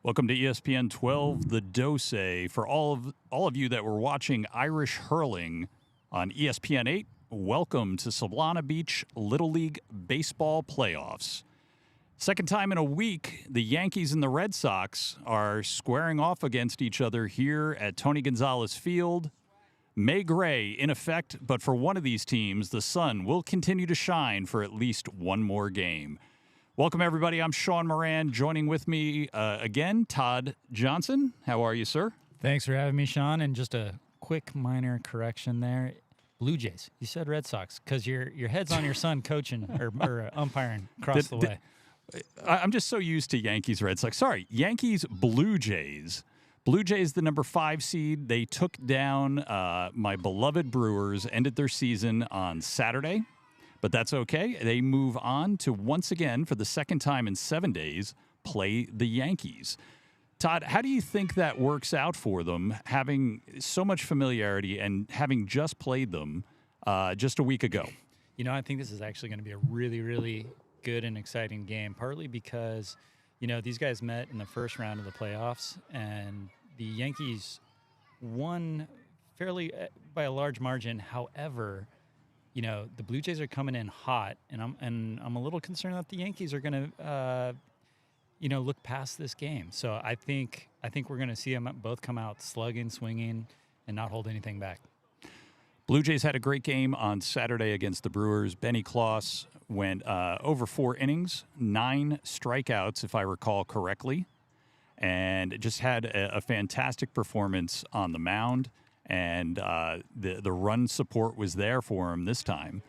Welcome to ESPN 12, The Dose. For all of you that were watching Irish hurling on ESPN 8, welcome to Solana Beach Little League Baseball Playoffs. Second time in a week, the Yankees and the Red Sox are squaring off against each other here at Tony Gonzalez Field. May gray in effect, but for one of these teams, the sun will continue to shine for at least one more game. Welcome, everybody. I'm Sean Moran. Joining with me again, Todd Johnson. How are you, sir? Thanks for having me, Sean. And just a quick minor correction there. Blue Jays. You said Red Sox because your head's on your son coaching or umpiring across the way. I'm just so used to Yankees, Red Sox. Sorry, Yankees, Blue Jays. Blue Jays, the number 5 seed. They took down my beloved Brewers, ended their season on Saturday. But that's okay. They move on to, once again, for the second time in 7 days, play the Yankees. Todd, how do you think that works out for them, having so much familiarity and having just played them just a week ago? You know, I think this is actually going to be a really, really good and exciting game, partly because, you know, these guys met in the first round of the playoffs, and the Yankees won fairly by a large margin. However, you know, the Blue Jays are coming in hot, and I'm a little concerned that the Yankees are going to, look past this game. So I think we're going to see them both come out slugging, swinging, and not hold anything back. Blue Jays had a great game on Saturday against the Brewers. Benny Kloss went over 4 innings, 9 strikeouts, if I recall correctly, and just had a fantastic performance on the mound. And the run support was there for him this time.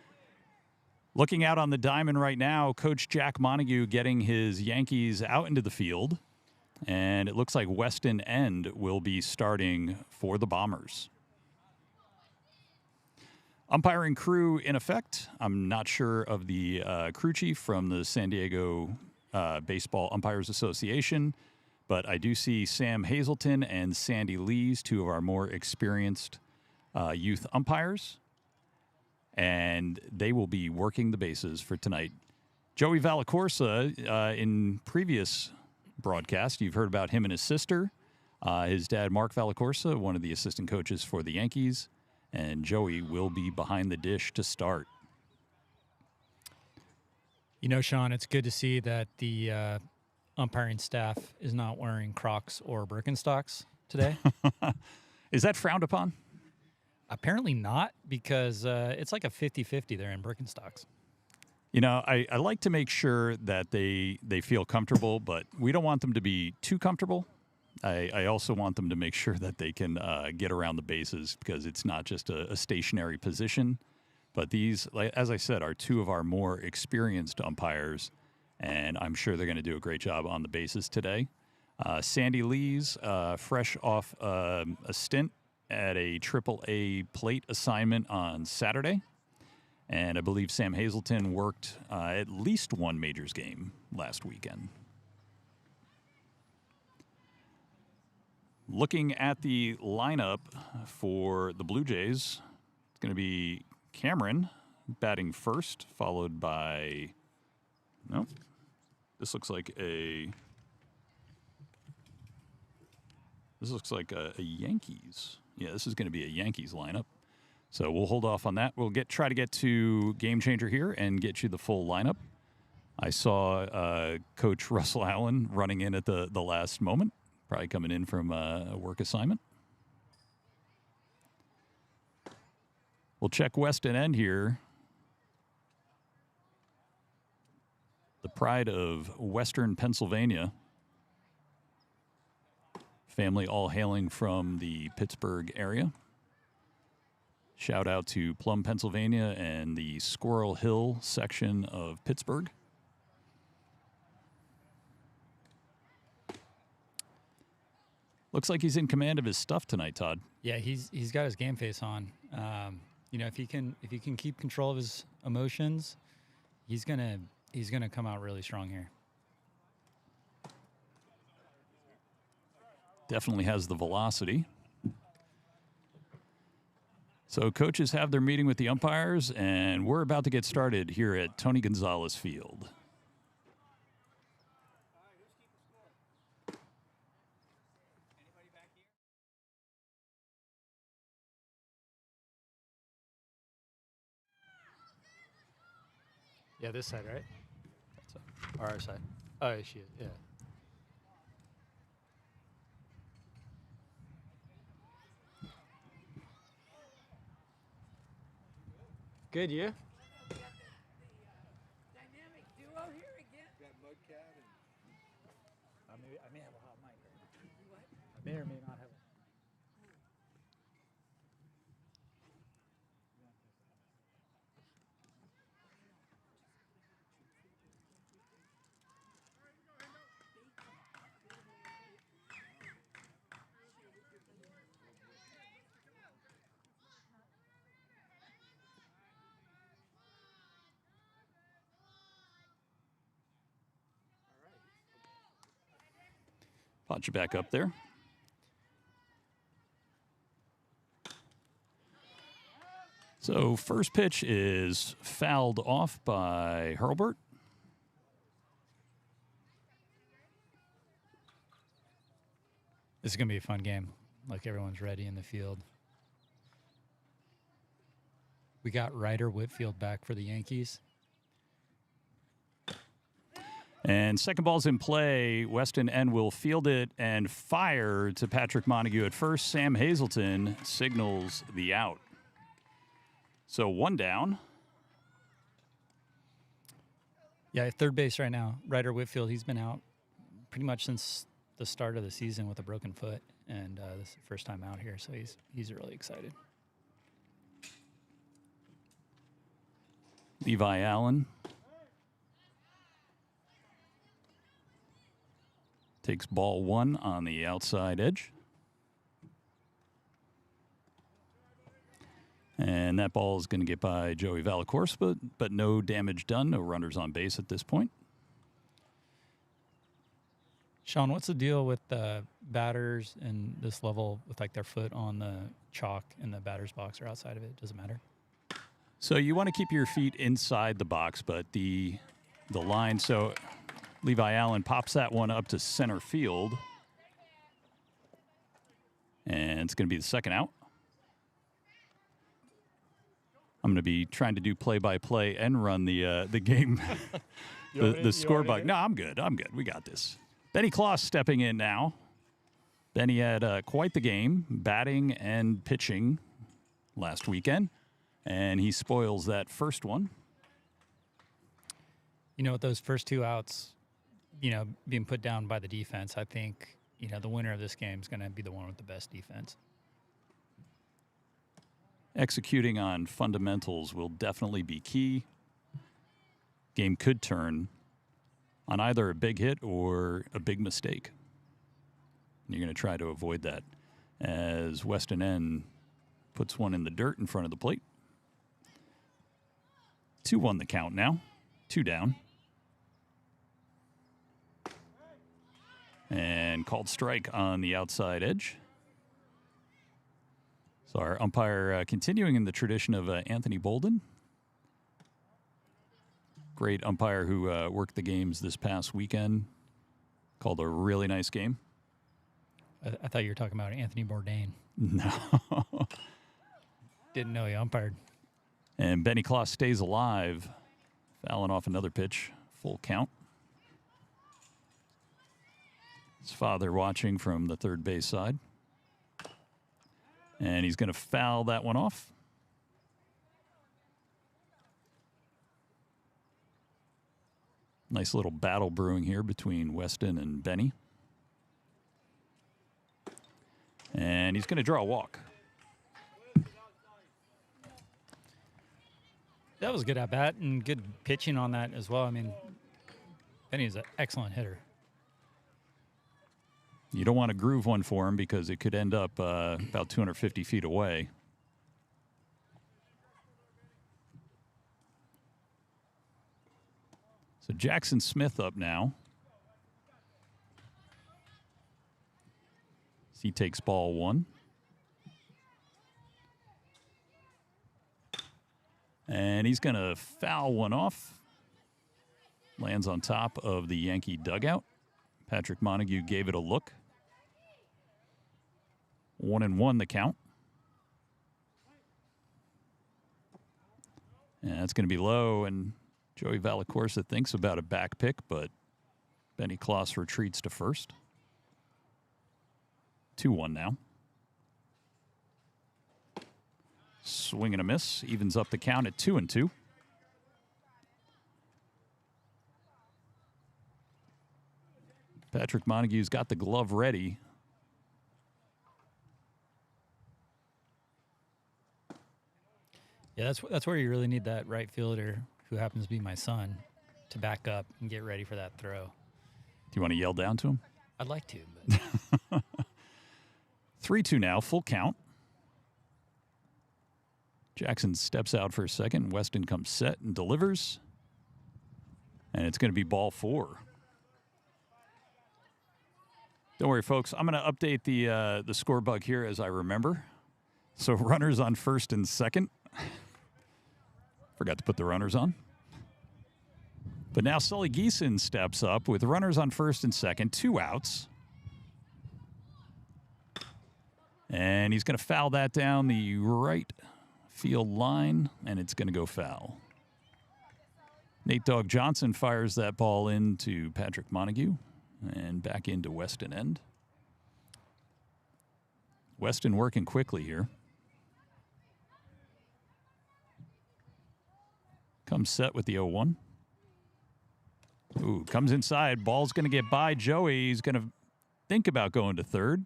Looking out on the diamond right now, Coach Jack Montague getting his Yankees out into the field. And it looks like Weston End will be starting for the Bombers. Umpiring crew in effect. I'm not sure of the crew chief from the San Diego Baseball Umpires Association. But I do see Sam Hazelton and Sandy Lees, 2 of our more experienced youth umpires. And they will be working the bases for tonight. Joey Valacorsa, in previous broadcasts, you've heard about him and his sister. His dad, Mark Valacorsa, one of the assistant coaches for the Yankees. And Joey will be behind the dish to start. You know, Sean, it's good to see that the umpiring staff is not wearing Crocs or Birkenstocks today. Is that frowned upon? Apparently not, because it's like a 50-50 there in Birkenstocks. You know, I like to make sure that they feel comfortable, but we don't want them to be too comfortable. I also want them to make sure that they can get around the bases, because it's not just a stationary position. But these, as I said, are 2 of our more experienced umpires, and I'm sure they're going to do a great job on the bases today. Sandy Lees, fresh off a stint at a AAA plate assignment on Saturday. And I believe Sam Hazelton worked at least 1 majors game last weekend. Looking at the lineup for the Blue Jays, it's going to be Cameron batting first, followed by... Nope. This looks like a Yankees. Yeah, this is going to be a Yankees lineup. So we'll hold off on that. We'll try to get to Game Changer here and get you the full lineup. I saw Coach Russell Allen running in at the last moment, probably coming in from a work assignment. We'll check Weston End here. The pride of Western Pennsylvania. Family all hailing from the Pittsburgh area. Shout out to Plum, Pennsylvania and the Squirrel Hill section of Pittsburgh. Looks like he's in command of his stuff tonight, Todd. Yeah, he's got his game face on. You know, if he can keep control of his emotions, he's gonna come out really strong here. Definitely has the velocity. So coaches have their meeting with the umpires, and we're about to get started here at Tony Gonzalez Field. Yeah, this side, right? Or our side. Oh, yeah, she is. Yeah. Good, you? Dynamic duo here again. Got Mudcat and I may have a hot mic. what? I may or may not have a. Pot you back up there. So first pitch is fouled off by Hurlburt. This is going to be a fun game. Like everyone's ready in the field. We got Ryder Whitfield back for the Yankees. And second ball's in play. Weston N will field it and fire to Patrick Montague at first. Sam Hazelton signals the out. So one down. Yeah, at third base right now. Ryder Whitfield, he's been out pretty much since the start of the season with a broken foot. And this is the first time out here, so he's really excited. Levi Allen takes ball one on the outside edge. And that ball is going to get by Joey Valacorsa, but no damage done. No runners on base at this point. Sean, what's the deal with batters in this level with like their foot on the chalk in the batter's box or outside of it? Does it matter? So you want to keep your feet inside the box, but the line, so Levi Allen pops that one up to center field. And it's going to be the second out. I'm going to be trying to do play-by-play and run the game, the scorebook. No, I'm good. We got this. Benny Kloss stepping in now. Benny had quite the game, batting and pitching last weekend, and he spoils that first one. You know, with those first two outs, being put down by the defense, I think, the winner of this game is going to be the one with the best defense. Executing on fundamentals will definitely be key. Game could turn on either a big hit or a big mistake. You're going to try to avoid that as Weston N puts one in the dirt in front of the plate. 2-1 the count now. 2 down. And called strike on the outside edge. So our umpire continuing in the tradition of Anthony Bolden. Great umpire who worked the games this past weekend. Called a really nice game. I thought you were talking about Anthony Bourdain. No. Didn't know he umpired. And Benny Kloss stays alive. Fouling off another pitch. Full count. His father watching from the third base side. And he's going to foul that one off. Nice little battle brewing here between Weston and Benny. And he's going to draw a walk. That was good at bat and good pitching on that as well. I mean, Benny's an excellent hitter. You don't want to groove one for him because it could end up about 250 feet away. So Jackson Smith up now. He takes ball one. And he's going to foul one off. Lands on top of the Yankee dugout. Patrick Montague gave it a look. 1-1 the count. And that's going to be low, and Joey Valacorsa thinks about a back pick, but Benny Kloss retreats to first. 2-1 now. Swing and a miss. Evens up the count at 2-2. Patrick Montague's got the glove ready. Yeah, that's where you really need that right fielder, who happens to be my son, to back up and get ready for that throw. Do you want to yell down to him? I'd like to, but 3-2 now, full count. Jackson steps out for a second. Weston comes set and delivers. And it's going to be ball 4. Don't worry, folks. I'm going to update the score bug here as I remember. So runners on first and second. Forgot to put the runners on. But now Sully Geeson steps up with runners on first and second, 2 outs. And he's going to foul that down the right field line, and it's going to go foul. Nate Dogg Johnson fires that ball into Patrick Montague and back into Weston End. Weston working quickly here. Comes set with the 0-1. Ooh, comes inside. Ball's going to get by Joey. He's going to think about going to third.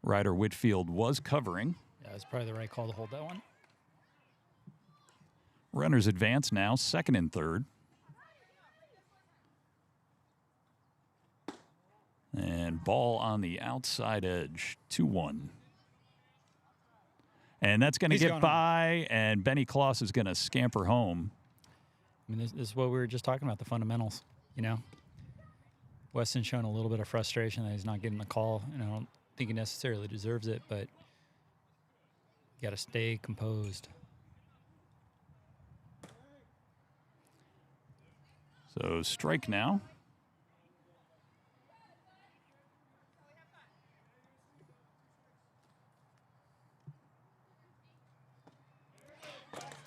Ryder Whitfield was covering. yeah, it's probably the right call to hold that one. Runners advance now, second and third. And ball on the outside edge, 2-1. And that's going to get by, and Benny Kloss is going to scamper home. I mean, this is what we were just talking about, the fundamentals, you know. Weston's showing a little bit of frustration that he's not getting the call, and I don't think he necessarily deserves it, but you got to stay composed. So strike now.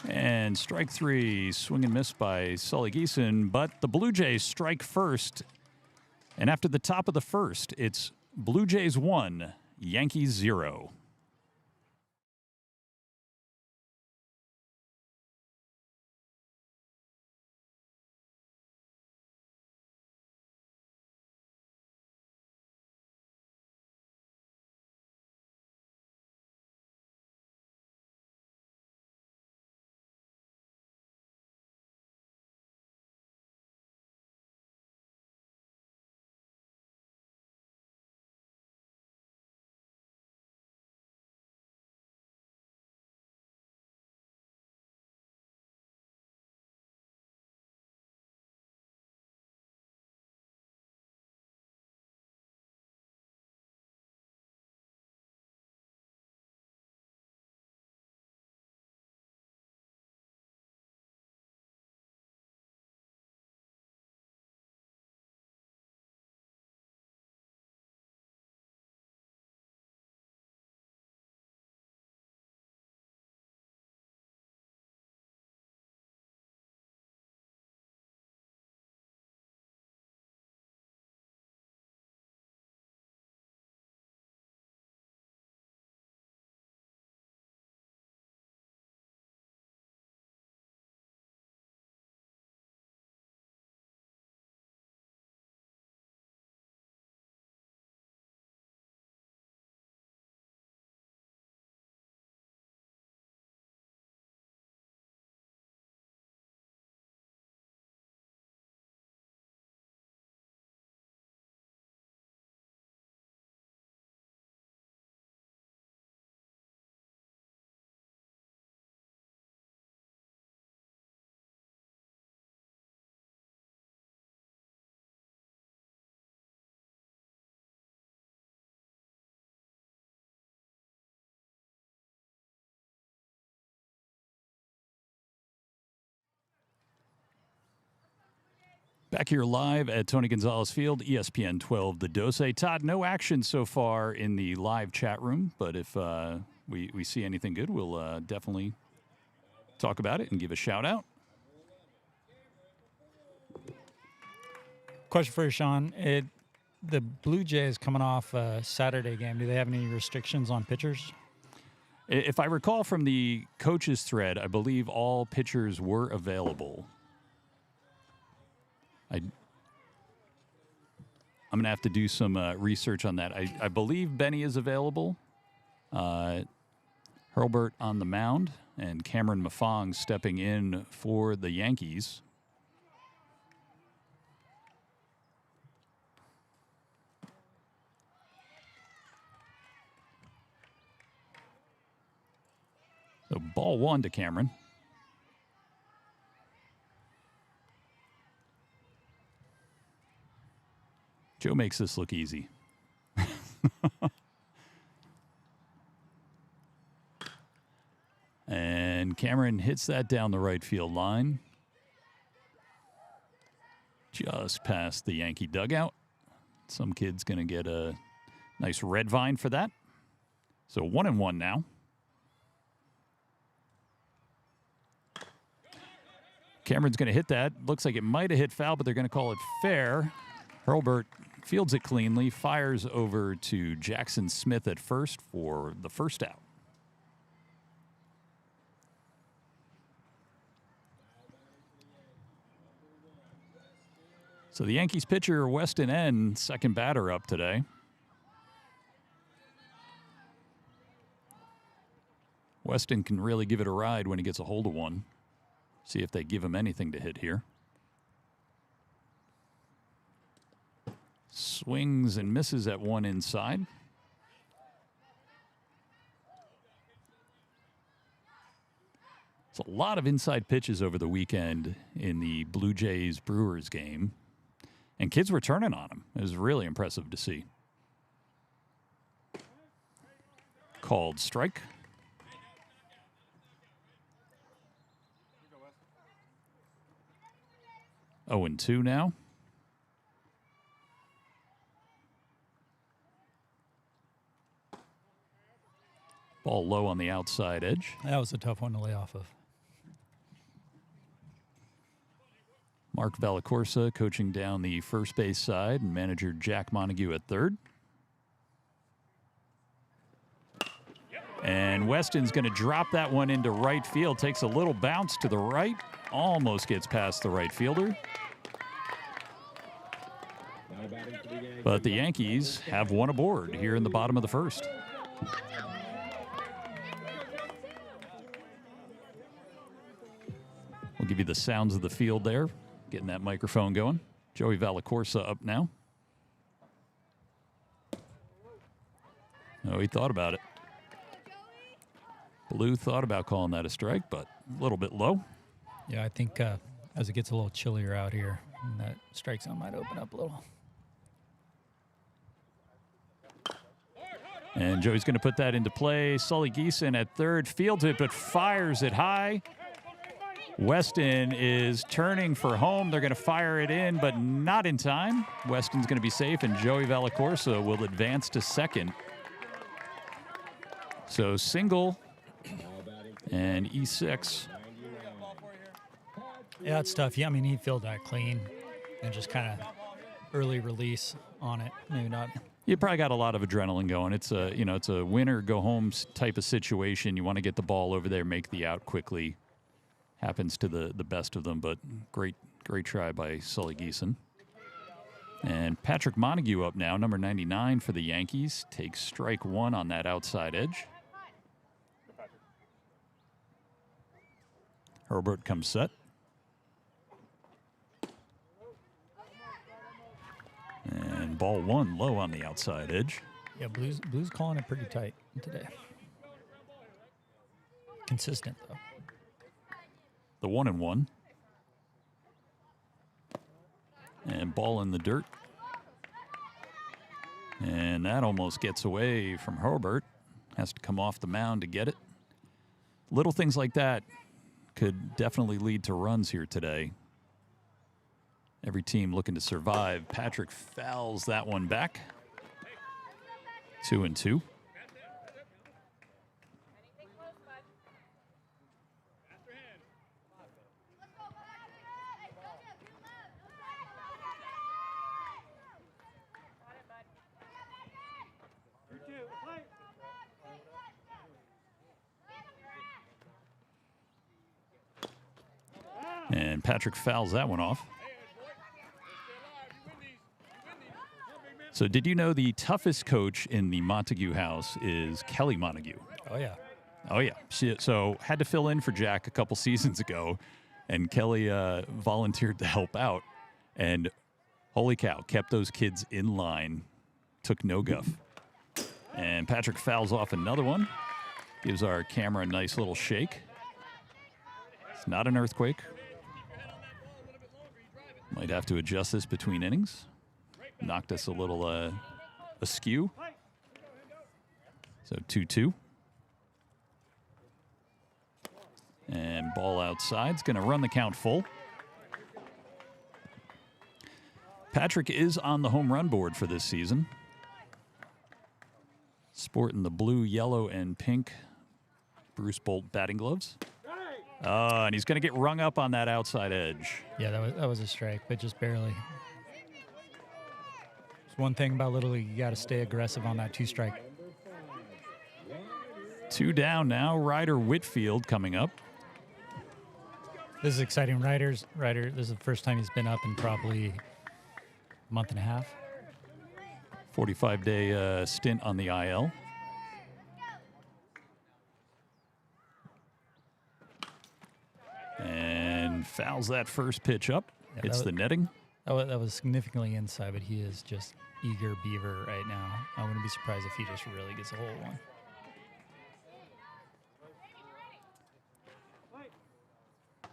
And strike 3, swing and miss by Sully Geeson, but the Blue Jays strike first. And after the top of the first, it's Blue Jays 1, Yankees 0. Back here live at Tony Gonzalez Field, ESPN 12, The Dose. Todd, no action so far in the live chat room, but if we see anything good, we'll definitely talk about it and give a shout out. Question for you, Sean. The Blue Jays coming off a Saturday game, do they have any restrictions on pitchers? If I recall from the coaches thread, I believe all pitchers were available. I'm going to have to do some research on that. I believe Benny is available. Hurlburt on the mound, and Cameron Mafong stepping in for the Yankees. So ball one to Cameron. Joe makes this look easy. And Cameron hits that down the right field line. Just past the Yankee dugout. Some kid's going to get a nice red vine for that. So 1-1 now. Cameron's going to hit that. Looks like it might have hit foul, but they're going to call it fair. Hurlburt fields it cleanly, fires over to Jackson Smith at first for the first out. So the Yankees pitcher, Weston N., second batter up today. Weston can really give it a ride when he gets a hold of one. See if they give him anything to hit here. Swings and misses at one inside. It's a lot of inside pitches over the weekend in the Blue Jays-Brewers game. And kids were turning on him. It was really impressive to see. Called strike. Oh, 0-2 now. Ball low on the outside edge. That was a tough one to lay off of. Mark Vallacorsa coaching down the first base side, and manager Jack Montague at third. And Weston's going to drop that one into right field. Takes a little bounce to the right. Almost gets past the right fielder. But the Yankees have one aboard here in the bottom of the first. We'll give you the sounds of the field there. Getting that microphone going. Joey Vallacorsa up now. Oh, he thought about it. Blue thought about calling that a strike, but a little bit low. Yeah, I think as it gets a little chillier out here, that strike zone might open up a little. And Joey's going to put that into play. Sully Geeson at third, fields it, but fires it high. Weston is turning for home. They're going to fire it in, but not in time. Weston's going to be safe, and Joey Vallacorsa will advance to second. So single and E6. Yeah, it's tough. Yeah, I mean, he fielded that clean and just kind of early release on it. Maybe not. You probably got a lot of adrenaline going. It's a, it's a win or go home type of situation. You want to get the ball over there, make the out quickly. Happens to the best of them, but great try by Sully Geeson. And Patrick Montague up now, number 99 for the Yankees. Takes strike one on that outside edge. Herbert comes set. And ball one low on the outside edge. Yeah, Blues calling it pretty tight today. Consistent, though. The 1-1. And ball in the dirt. And that almost gets away from Herbert. Has to come off the mound to get it. Little things like that could definitely lead to runs here today. Every team looking to survive. Patrick fouls that one back. 2-2. And Patrick fouls that one off. So did you know the toughest coach in the Montague house is Kelly Montague? Oh, yeah. Oh, yeah. So had to fill in for Jack a couple seasons ago, and Kelly volunteered to help out. And holy cow, kept those kids in line, took no guff. And Patrick fouls off another one, gives our camera a nice little shake. It's not an earthquake. Might have to adjust this between innings. Knocked us a little askew. So 2-2. And ball outside's going to run the count full. Patrick is on the home run board for this season. Sporting the blue, yellow, and pink Bruce Bolt batting gloves. And he's going to get rung up on that outside edge. Yeah, that was a strike, but just barely. It's one thing about Little League, you got to stay aggressive on that 2-strike. 2 down now. Ryder Whitfield coming up. This is exciting. Ryder, this is the first time he's been up in probably a month and a half. 45-day stint on the IL. And fouls that first pitch up. Yeah, Hits the netting. That was significantly inside, but he is just eager beaver right now. I wouldn't be surprised if he just really gets a hold of one.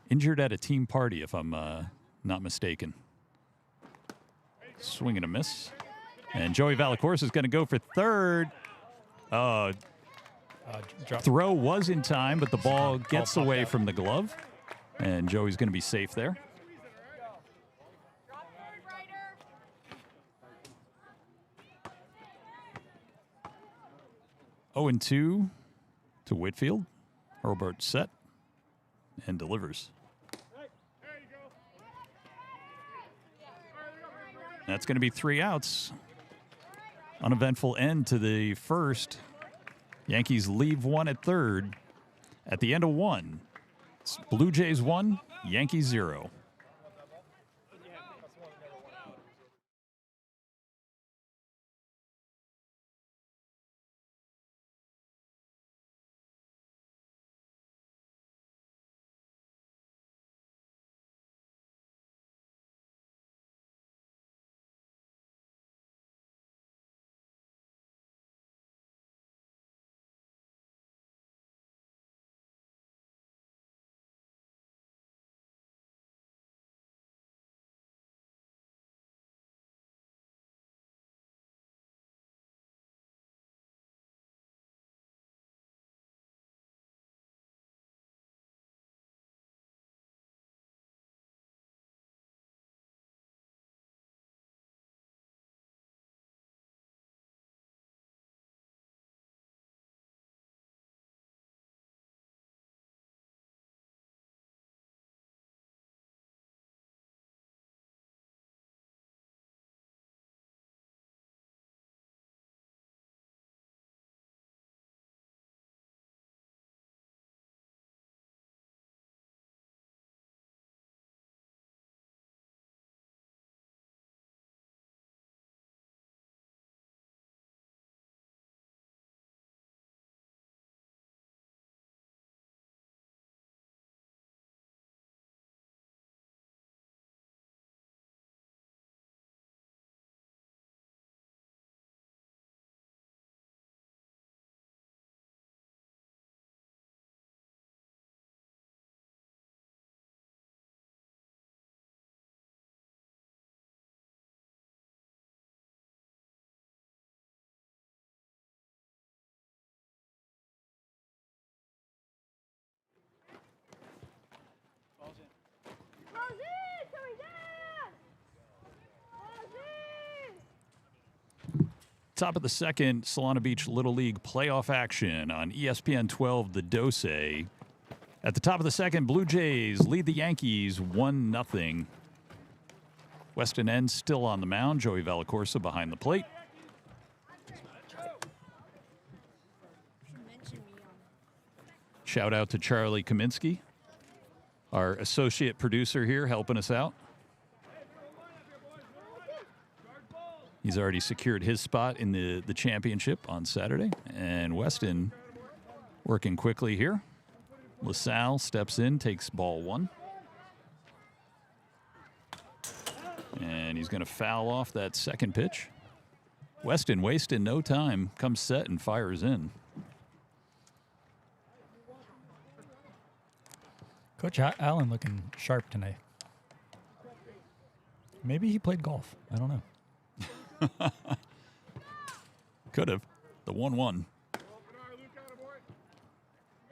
Injured at a team party, if I'm not mistaken. Swing and a miss. And Joey Valacourse is going to go for third. Throw was in time, but the ball gets away from the glove. And Joey's going to be safe there. Oh, and 2 to Whitfield. Herbert set and delivers. That's going to be 3 outs. Uneventful end to the first. Yankees leave 1 at third. At the end of 1, it's Blue Jays 1, Yankees 0. Top of the second, Solana Beach Little League playoff action on ESPN 12, The Dose. At the top of the second, Blue Jays lead the Yankees 1-0. Weston End still on the mound. Joey Valacourse behind the plate. Shout out to Charlie Kaminsky. our associate producer here helping us out. He's already secured his spot in the championship on Saturday. And Weston working quickly here. LaSalle steps in, takes ball 1. And he's going to foul off that second pitch. Weston wasting no time, comes set and fires in. Coach Allen looking sharp tonight. Maybe he played golf. I don't know. Could have. The 1-1. Going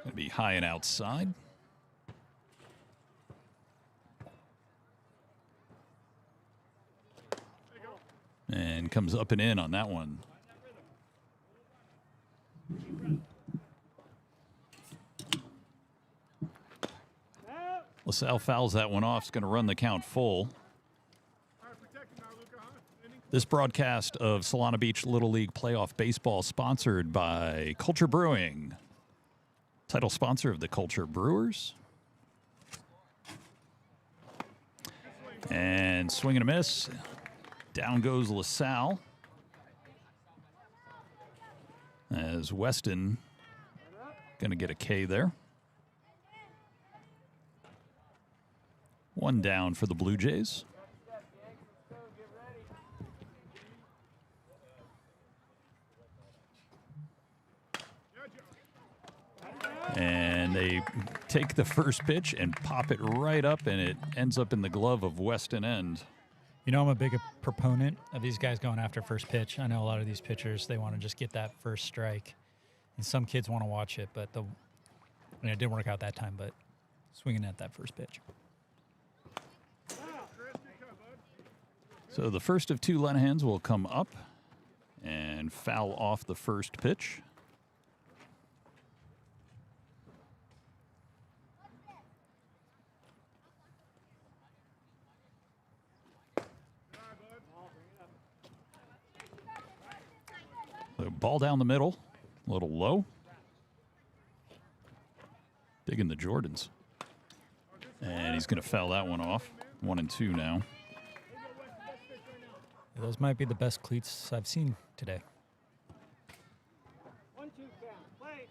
to be high and outside. And comes up and in on that one. LaSalle fouls that one off. It's going to run the count full. This broadcast of Solana Beach Little League Playoff Baseball sponsored by Culture Brewing. Title sponsor of the Culture Brewers. And swing and a miss. Down goes LaSalle. As Weston going to get a K there. 1 down for the Blue Jays. And they take the first pitch and pop it right up, and it ends up in the glove of Weston End. You know, I'm a big proponent of these guys going after first pitch. I know a lot of these pitchers, they want to just get that first strike. And some kids want to watch it, but it didn't work out that time, but swinging at that first pitch. So the first of 2 Lenahans will come up and foul off the first pitch. The ball down the middle, a little low. Digging the Jordans. And he's going to foul that one off. 1-2 now. Those might be the best cleats I've seen today. 1-2 count. Play.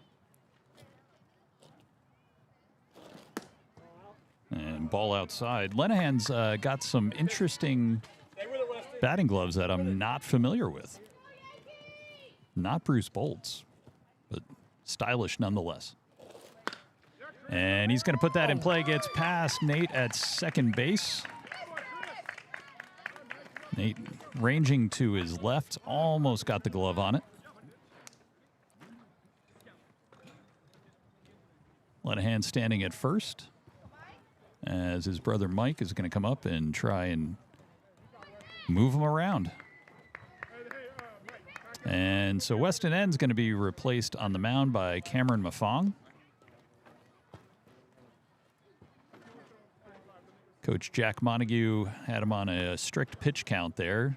And ball outside. Lenahan's got some interesting batting gloves that I'm not familiar with. Not Bruce Bolt's, but stylish nonetheless. And he's going to put that in play. Gets past Nate at second base. Nate ranging to his left, almost got the glove on it. Lenahan standing at first, as his brother Mike is going to come up and try and move him around. And so Weston End's going to be replaced on the mound by Cameron Mafong. Coach Jack Montague had him on a strict pitch count there,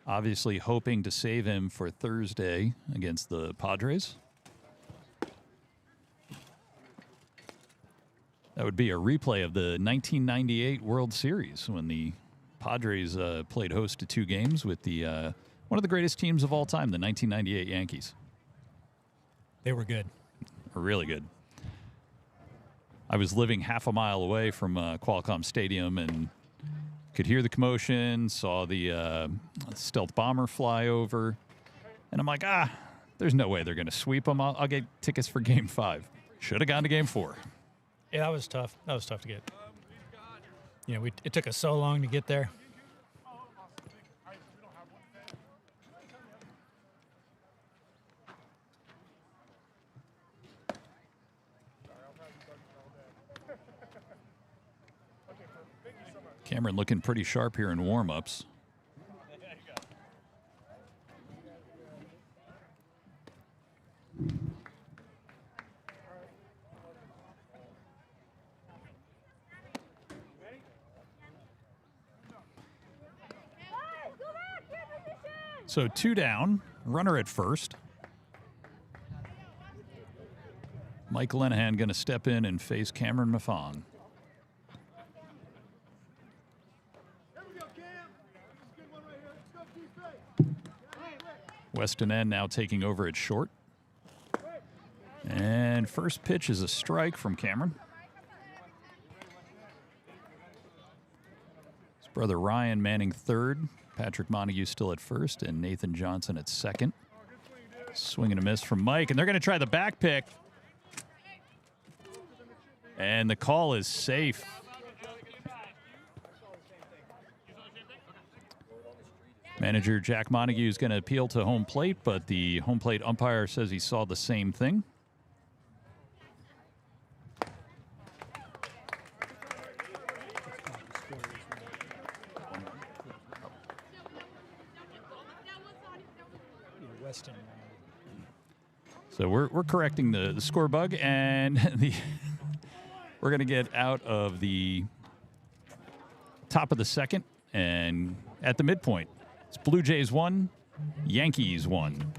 obviously hoping to save him for Thursday against the Padres. That would be a replay of the 1998 World Series when the Padres played host to 2 games with the one of the greatest teams of all time, the 1998 Yankees. They were good. Really good. I was living half a mile away from Qualcomm Stadium and could hear the commotion, saw the stealth bomber fly over, and I'm like, there's no way they're going to sweep them. I'll get tickets for Game 5. Should have gone to Game 4. Yeah, that was tough. That was tough to get. You know, it took us so long to get there. Cameron looking pretty sharp here in warm-ups. So 2 down, runner at first. Mike Lenahan going to step in and face Cameron Mafong. Weston End now taking over at short. And first pitch is a strike from Cameron. His brother Ryan manning third. Patrick Montague still at first, and Nathan Johnson at second. Swing and a miss from Mike, and they're going to try the back pick. And the call is safe. Manager Jack Montague is going to appeal to home plate, but the home plate umpire says he saw the same thing. So we're correcting the score bug, and we're going to get out of the top of the second and at the midpoint. It's Blue Jays 1, Yankees 1.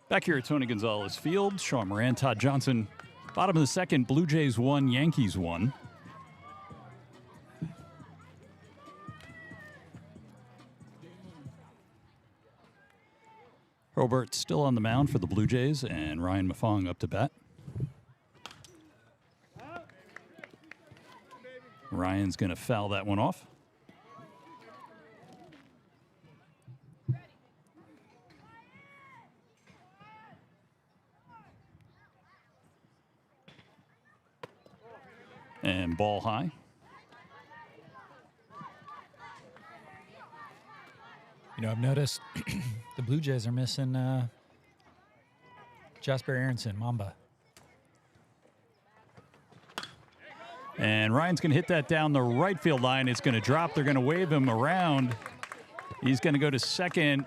Back here at Tony Gonzalez Field, Sean Moran, Todd Johnson. Bottom of the second, Blue Jays 1, Yankees 1. Robert still on the mound for the Blue Jays, and Ryan Mafong up to bat. Ryan's going to foul that one off. And ball high. You know, I've noticed the Blue Jays are missing Jasper Aronson, Mamba. And Ryan's going to hit that down the right field line. It's going to drop. They're going to wave him around. He's going to go to second.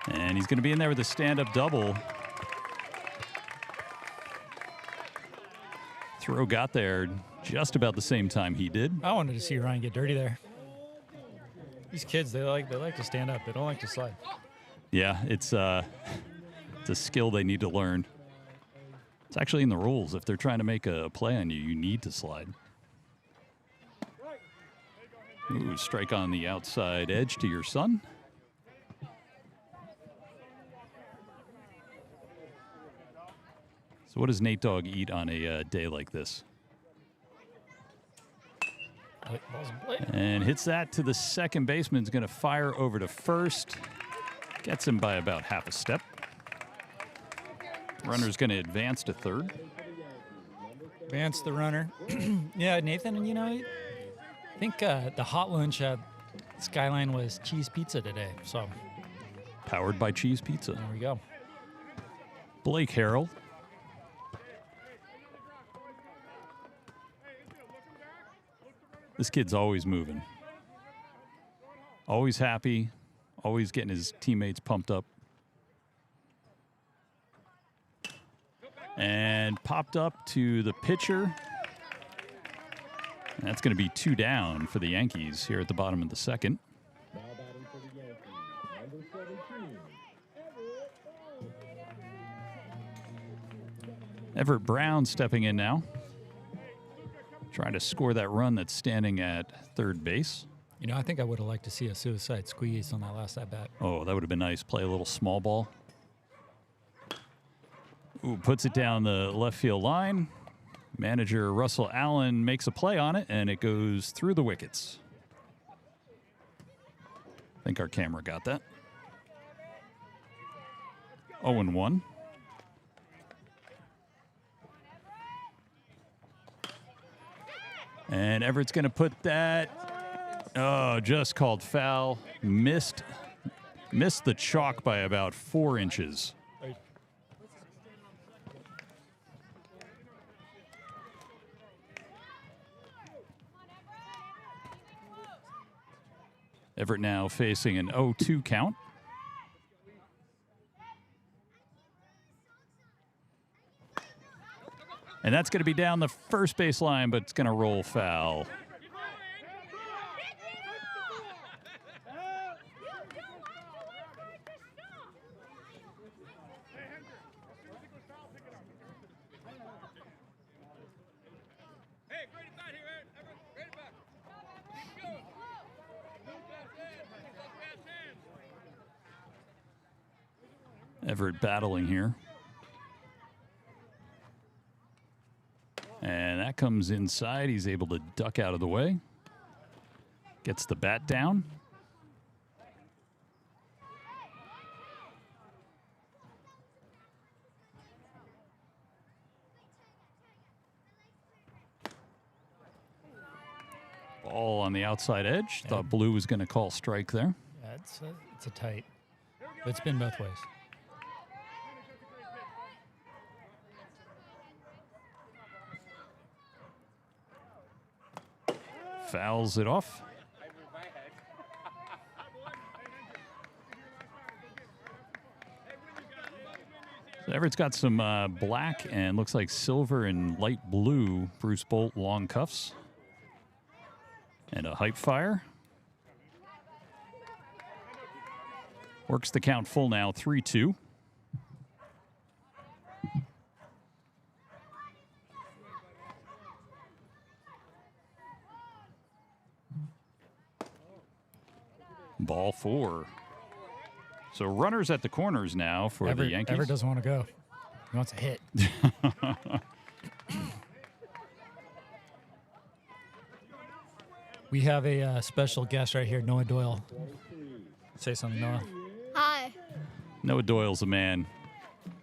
And he's going to be in there with a stand-up double. Throw got there just about the same time he did. I wanted to see Ryan get dirty there. These kids, they like to stand up. They don't like to slide. Yeah, it's a skill they need to learn. It's actually in the rules. If they're trying to make a play on you, you need to slide. Ooh, strike on the outside edge to your son. So what does Nate Dogg eat on a day like this? And hits that to the second baseman. Is going to fire over to first. Gets him by about half a step. Runner's going to advance to third. Advance the runner. Yeah, Nathan, you know, I think the hot lunch at Skyline was cheese pizza today. So Powered by cheese pizza. there we go. Blake Harrell. This kid's always moving. Always happy. Always getting his teammates pumped up. And popped up to the pitcher. And that's going to be 2 down for the Yankees here at the bottom of the second. Now batting for the Yankees, number 17. Everett Brown stepping in now. Trying to score that run that's standing at third base. You know, I think I would have liked to see a suicide squeeze on that last at bat. Oh, that would have been nice. Play a little small ball. Ooh, puts it down the left field line. Manager Russell Allen makes a play on it, and it goes through the wickets. I think our camera got that. 0-1. And Everett's going to put that. Oh, just called foul. Missed the chalk by about 4 inches. Everett now facing an 0-2 count. And that's going to be down the first base line, but it's going to roll foul. Everett battling here. And that comes inside. He's able to duck out of the way. Gets the bat down. Ball on the outside edge. Thought Blue was going to call strike there. Yeah, it's a tight. But it's been both ways. Fouls it off. So Everett's got some black and looks like silver and light blue Bruce Bolt long cuffs. And a hype fire. Works the count full now, 3-2. Ball 4. So runners at the corners now for the Yankees. Everett doesn't want to go. He wants a hit. We have a special guest right here, Noah Doyle. Say something, Noah. Hi. Noah Doyle's a man.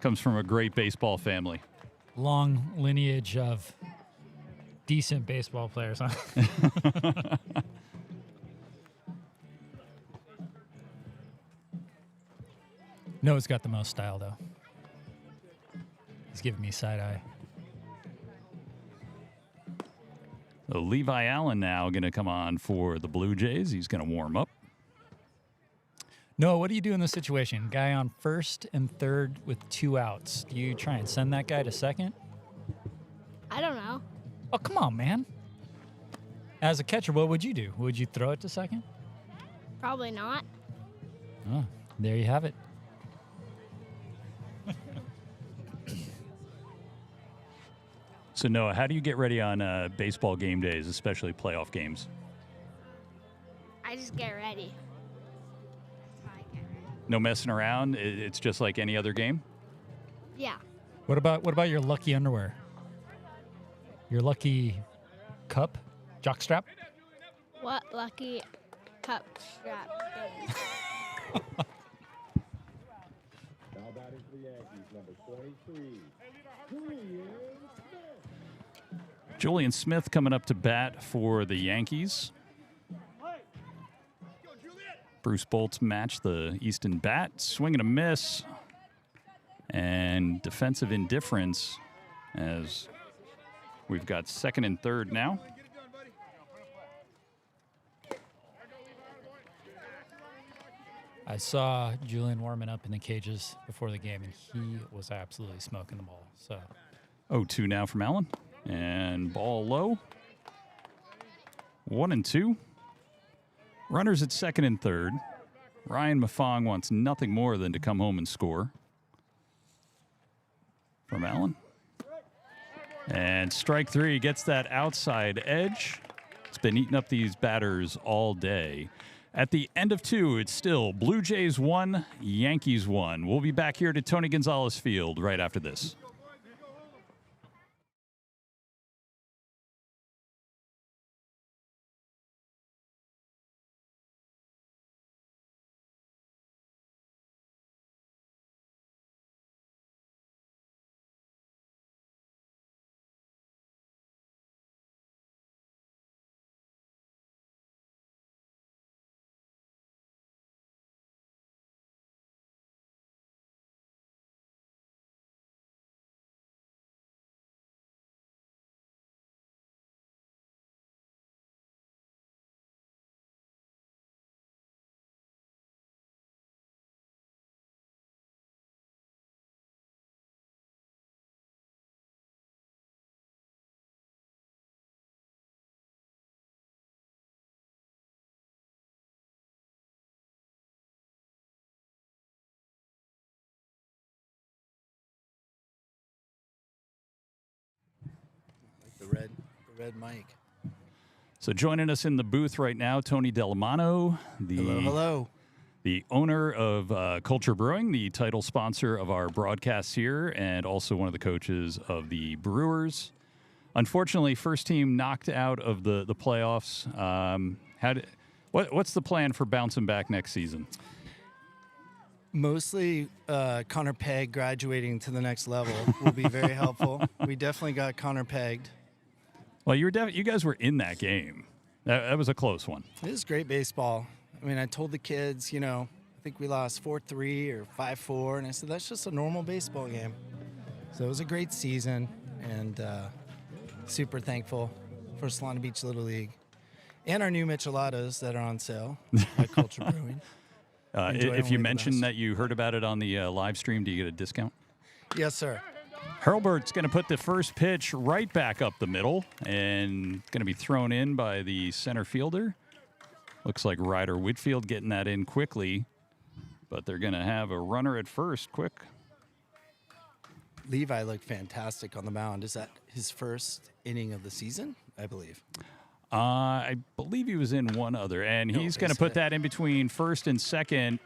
Comes from a great baseball family. Long lineage of decent baseball players, huh? Noah's got the most style, though. He's giving me side eye. So Levi Allen now going to come on for the Blue Jays. He's going to warm up. Noah, what do you do in this situation? Guy on first and third with 2 outs. Do you try and send that guy to second? I don't know. Oh, come on, man. As a catcher, what would you do? Would you throw it to second? Probably not. Oh, there you have it. So Noah, how do you get ready on baseball game days, especially playoff games? I just get ready. That's how I get ready. No messing around. It's just like any other game. Yeah. What about your lucky underwear? Your lucky cup? Jockstrap? What lucky cup strap thing? Now batting for the Yankees, Number 23, Julian Smith. Julian Smith coming up to bat for the Yankees. Bruce Bolts matched the Easton bat. Swing and a miss. And defensive indifference as we've got second and third now. I saw Julian warming up in the cages before the game, and he was absolutely smoking the ball. So 0-2 now from Allen. And ball low. 1-2. Runners at second and third. Ryan Mafong wants nothing more than to come home and score. From Allen. And strike three, gets that outside edge. It's been eating up these batters all day. At the end of two, it's still Blue Jays 1, Yankees 1. We'll be back here to Tony Gonzalez Field right after this. The red mic. So joining us in the booth right now, Tony Delamano, Hello. the owner of Culture Brewing, the title sponsor of our broadcasts here, and also one of the coaches of the Brewers. Unfortunately, first team knocked out of the playoffs. What's the plan for bouncing back next season? Mostly Connor Pegg graduating to the next level will be very helpful. We definitely got Connor pegged. Well, you guys were in that game. That was a close one. It was great baseball. I mean, I told the kids, I think we lost 4-3 or 5-4, and I said, that's just a normal baseball game. So it was a great season, and super thankful for Solana Beach Little League and our new micheladas that are on sale at Culture Brewing. If you mention that you heard about it on the live stream, do you get a discount? Yes, sir. Hurlbert's going to put the first pitch right back up the middle and going to be thrown in by the center fielder. Looks like Ryder Whitfield getting that in quickly, but they're going to have a runner at first quick. Levi looked fantastic on the mound. Is that his first inning of the season, I believe? I believe he was in one other, and he's going to put that in between first and second.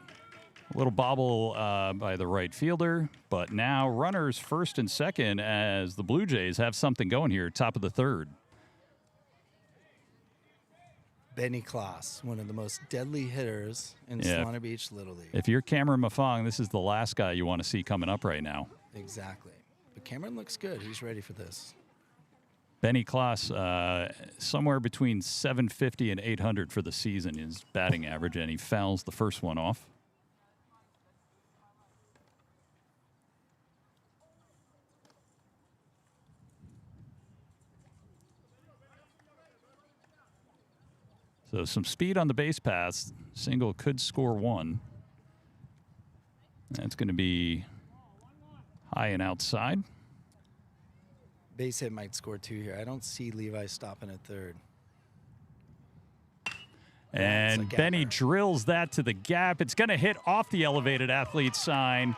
A little bobble by the right fielder, but now runners first and second as the Blue Jays have something going here, top of the third. Benny Klaas, one of the most deadly hitters in Solana Beach Little League. If you're Cameron Mafong, this is the last guy you want to see coming up right now. Exactly. But Cameron looks good. He's ready for this. Benny Klaas, somewhere between 750 and 800 for the season is batting average, and he fouls the first one off. So some speed on the base pass. Single could score one. That's going to be high and outside. Base hit might score two here. I don't see Levi stopping at third. And Benny drills that to the gap. It's going to hit off the elevated athlete sign.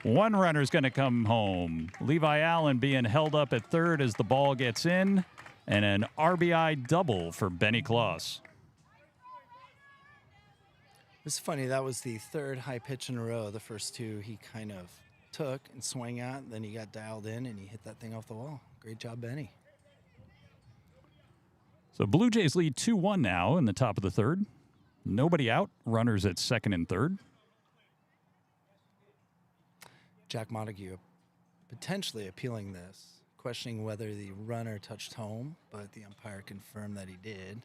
One runner's going to come home. Levi Allen being held up at third as the ball gets in. And an RBI double for Benny Klaas. It's funny, that was the third high pitch in a row. The first two he kind of took and swung at, then he got dialed in and he hit that thing off the wall. Great job, Benny. So Blue Jays lead 2-1 now in the top of the third. Nobody out. Runners at second and third. Jack Montague potentially appealing this, questioning whether the runner touched home, but the umpire confirmed that he did.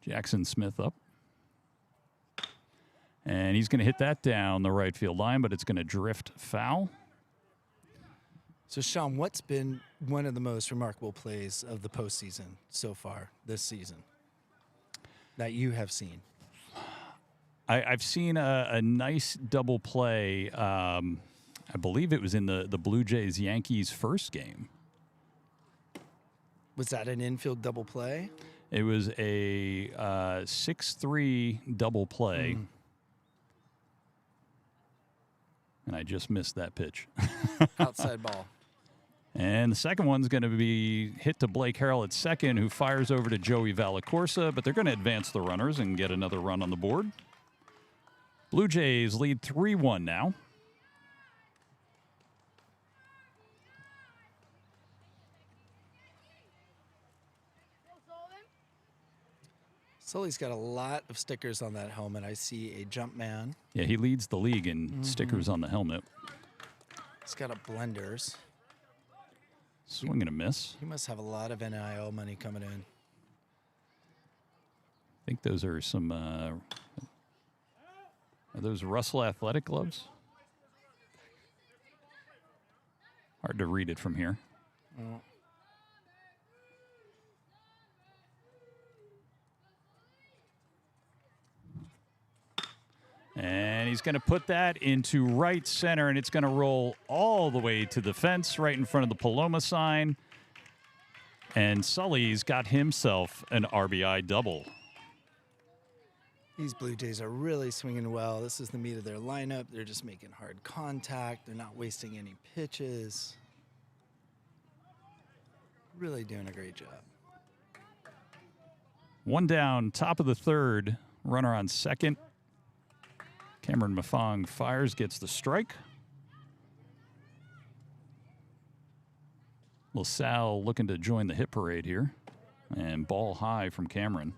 Jackson Smith up. And he's going to hit that down the right field line, but it's going to drift foul. So, Sean, what's been one of the most remarkable plays of the postseason so far this season that you have seen? I've seen a nice double play. I believe it was in the Blue Jays Yankees first game. Was that an infield double play? It was a 6-3 double play. And I just missed that pitch. Outside ball. And the second one's going to be hit to Blake Harrell at second, who fires over to Joey Valacorsa, but they're going to advance the runners and get another run on the board. Blue Jays lead 3-1 now. Sully's got a lot of stickers on that helmet. I see a jump man. Yeah, he leads the league in stickers on the helmet. He's got a blenders. Swing and a miss. He must have a lot of NIL money coming in. I think those are some, are those Russell Athletic gloves? Hard to read it from here. Oh. And he's going to put that into right center, and it's going to roll all the way to the fence right in front of the Paloma sign. And Sully's got himself an RBI double. These Blue Jays are really swinging well. This is the meat of their lineup. They're just making hard contact. They're not wasting any pitches. Really doing a great job. One down, top of the third, runner on second. Cameron Mafong fires, gets the strike. LaSalle looking to join the hit parade here. And ball high from Cameron.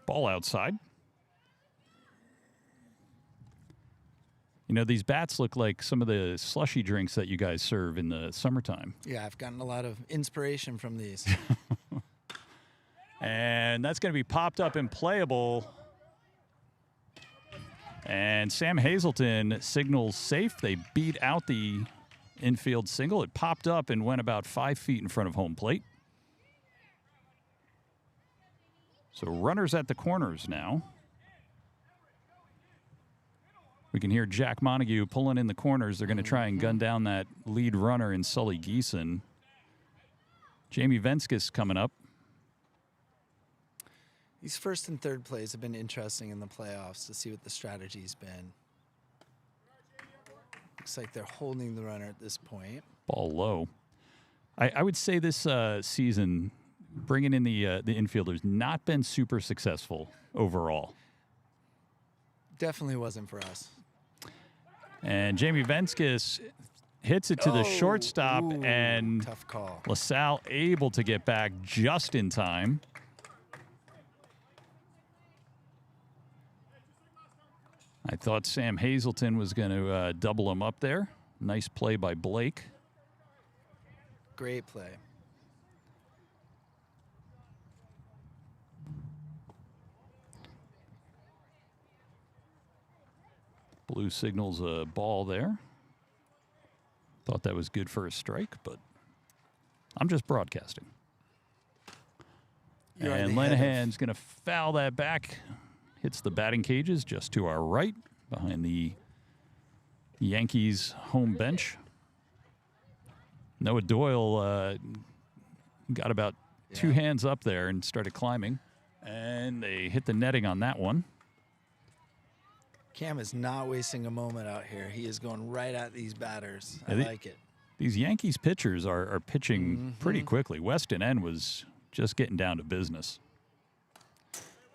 Ball outside. You know, these bats look like some of the slushy drinks that you guys serve in the summertime. Yeah, I've gotten a lot of inspiration from these. And that's going to be popped up and playable. And Sam Hazelton signals safe. They beat out the infield single. It popped up and went about 5 feet in front of home plate. So runners at the corners now. We can hear Jack Montague pulling in the corners. They're going to try and gun down that lead runner in Sully Geeson. Jamie Venskis coming up. These first and third plays have been interesting in the playoffs to see what the strategy's been. Looks like they're holding the runner at this point. Ball low. I would say this season, bringing in the infielders, not been super successful overall. Definitely wasn't for us. And Jamie Venskis hits it to the shortstop, Ooh, and tough call. LaSalle able to get back just in time. I thought Sam Hazelton was going to double him up there. Nice play by Blake. Great play. Blue signals a ball there. Thought that was good for a strike, but I'm just broadcasting. And Lenahan's going to foul that back. Hits the batting cages just to our right, behind the Yankees home bench. Noah Doyle got about two hands up there and started climbing. And they hit the netting on that one. Cam is not wasting a moment out here. He is going right at these batters. I like it. These Yankees pitchers are pitching pretty quickly. Weston N was just getting down to business.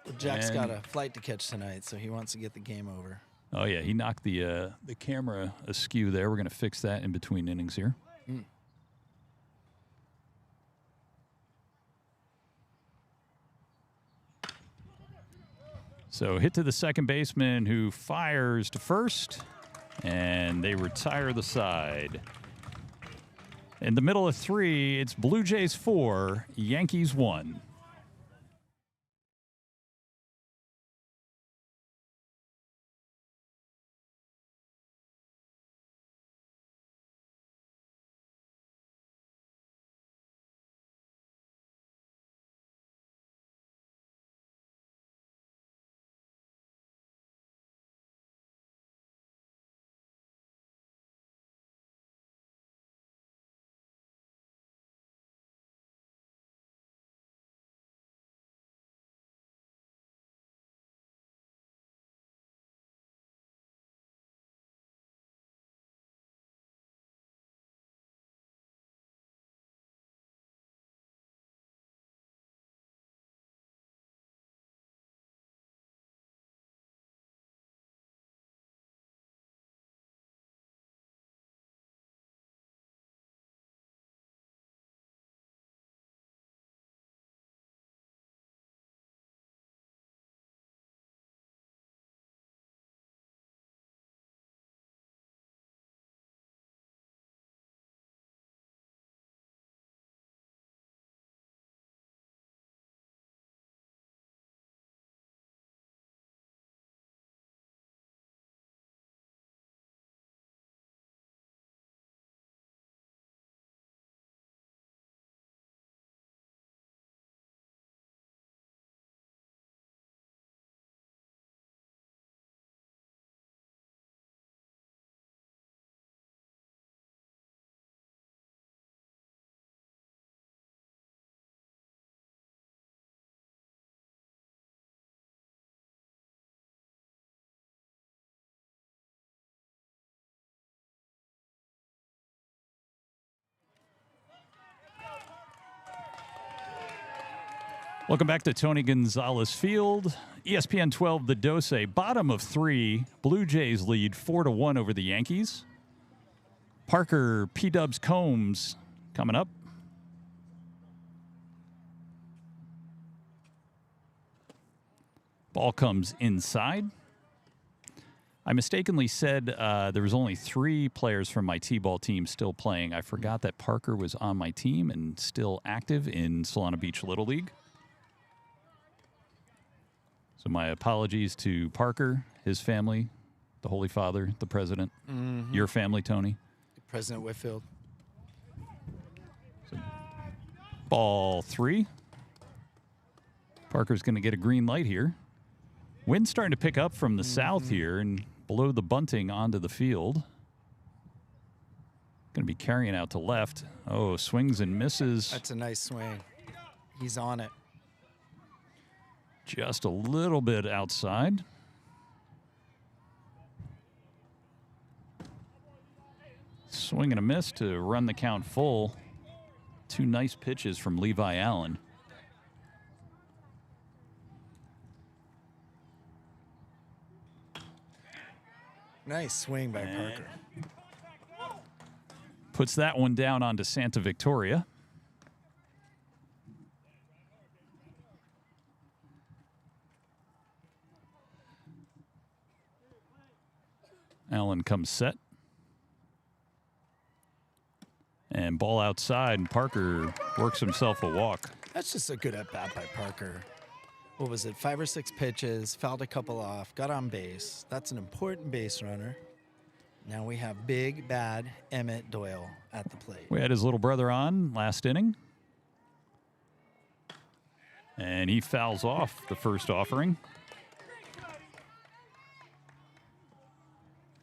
Well, Jack's got a flight to catch tonight, so he wants to get the game over. Oh, yeah, he knocked the camera askew there. We're going to fix that in between innings here. So hit to the second baseman who fires to first, and they retire the side. In the middle of 3, it's Blue Jays 4, Yankees 1. Welcome back to Tony Gonzalez Field. ESPN 12, the Dose. Bottom of 3, Blue Jays lead 4-1 over the Yankees. Parker P-Dubs Combs coming up. Ball comes inside. I mistakenly said there was only 3 players from my T-ball team still playing. I forgot that Parker was on my team and still active in Solana Beach Little League. So my apologies to Parker, his family, the Holy Father, the President, your family, Tony. President Whitfield. So, ball 3. Parker's going to get a green light here. Wind's starting to pick up from the south here and blow the bunting onto the field. Going to be carrying out to left. Oh, swings and misses. That's a nice swing. He's on it. Just a little bit outside. Swing and a miss to run the count full. 2 nice pitches from Levi Allen. Nice swing by Parker. Puts that one down onto Santa Victoria. Allen comes set. And ball outside, and Parker works himself a walk. That's just a good at-bat by Parker. What was it, 5 or 6 pitches, fouled a couple off, got on base. That's an important base runner. Now we have big, bad Emmett Doyle at the plate. We had his little brother on last inning. And he fouls off the first offering.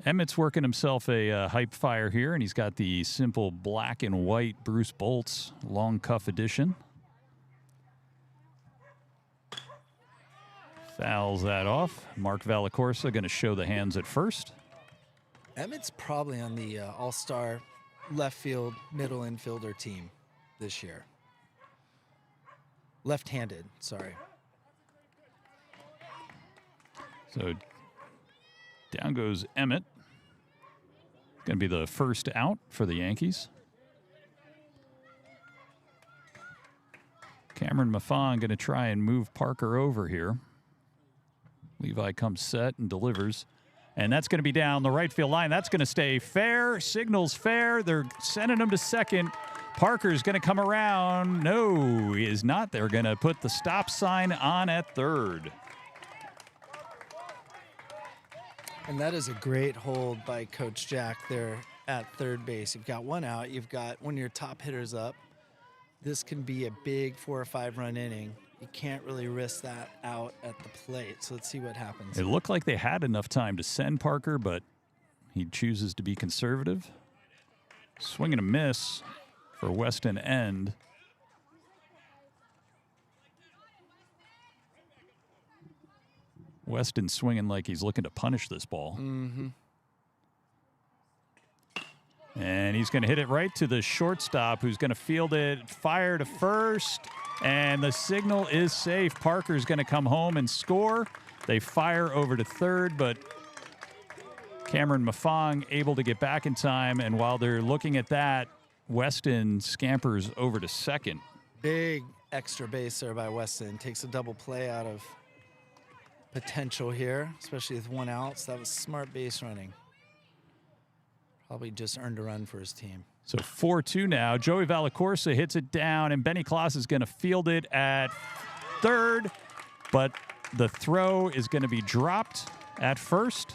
Emmett's working himself a hype fire here, and he's got the simple black and white Bruce Bolts long cuff edition. Fouls that off. Mark Valacorsa going to show the hands at first. Emmett's probably on the all-star left field, middle infielder team this year. Left-handed, sorry. So down goes Emmett. Going to be the first out for the Yankees. Cameron Maffon going to try and move Parker over here. Levi comes set and delivers. And that's going to be down the right field line. That's going to stay fair. Signals fair. They're sending him to second. Parker's going to come around. No, he is not. They're going to put the stop sign on at third. And that is a great hold by Coach Jack there at third base. You've got one out. You've got one of your top hitters up. This can be a big 4 or 5 run inning. You can't really risk that out at the plate. So let's see what happens. It looked like they had enough time to send Parker, but he chooses to be conservative. Swing and a miss for Weston End. Weston swinging like he's looking to punish this ball. Mm-hmm. And he's going to hit it right to the shortstop, who's going to field it, fire to first, and the signal is safe. Parker's going to come home and score. They fire over to third, but Cameron Maffong able to get back in time, and while they're looking at that, Weston scampers over to second. Big extra base there by Weston. Takes a double play out of potential here, especially with one out. So that was smart base running. Probably just earned a run for his team. So 4-2 now. Joey Valacorsa hits it down, and Benny Klaus is going to field it at third, but the throw is going to be dropped at first,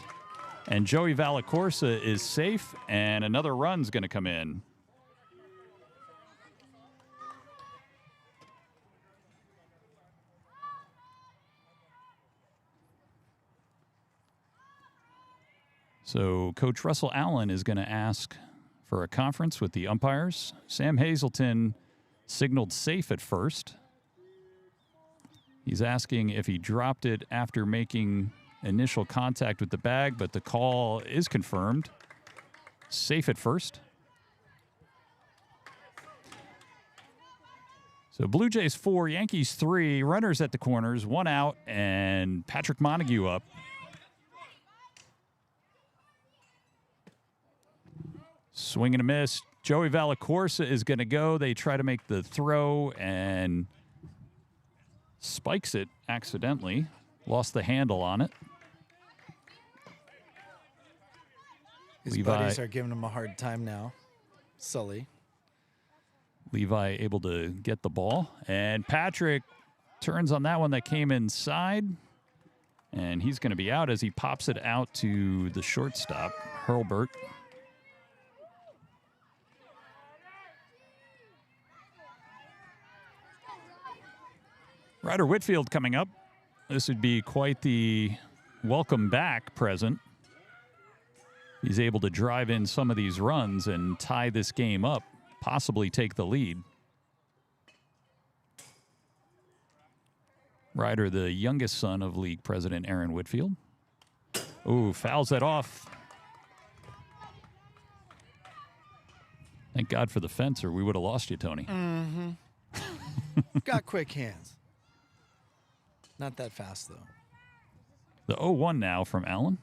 and Joey Valacorsa is safe, and another run's going to come in. So Coach Russell Allen is going to ask for a conference with the umpires. Sam Hazelton signaled safe at first. He's asking if he dropped it after making initial contact with the bag, but the call is confirmed. Safe at first. So Blue Jays 4, Yankees 3, runners at the corners, 1 out, and Patrick Montague up. Swing and a miss. Joey Valacorsa is going to go. They try to make the throw and spikes it accidentally. Lost the handle on it. His buddies are giving him a hard time now. Sully. Levi able to get the ball. And Patrick turns on that one that came inside. And he's going to be out as he pops it out to the shortstop, Hurlbert. Ryder Whitfield coming up. This would be quite the welcome back present. He's able to drive in some of these runs and tie this game up, possibly take the lead. Ryder, the youngest son of league president Aaron Whitfield. Ooh, fouls that off. Thank God for the fence, or we would have lost you, Tony. Mm-hmm. Got quick hands. Not that fast, though. The 0-1 now from Allen.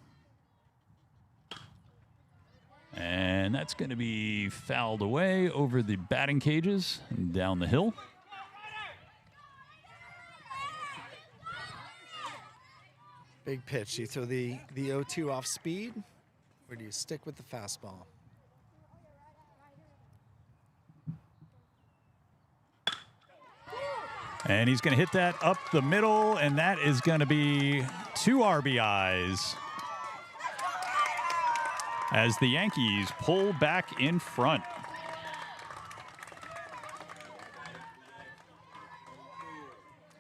And that's going to be fouled away over the batting cages and down the hill. Big pitch. Do you throw the 0-2 off speed, or do you stick with the fastball? And he's going to hit that up the middle, and that is going to be 2 RBIs as the Yankees pull back in front.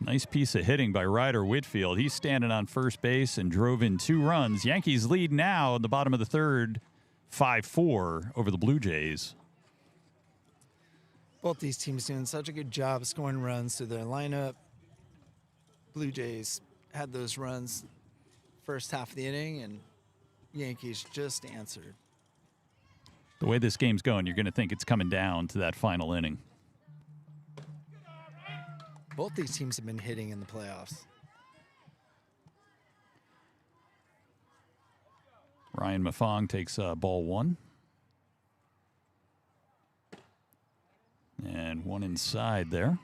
Nice piece of hitting by Ryder Whitfield. He's standing on first base and drove in 2 runs. Yankees lead now in the bottom of the third, 5-4 over the Blue Jays. Both these teams doing such a good job scoring runs through their lineup. Blue Jays had those runs first half of the inning, and Yankees just answered. The way this game's going, you're going to think it's coming down to that final inning. Both these teams have been hitting in the playoffs. Ryan Maffong takes ball 1. And 1 inside there.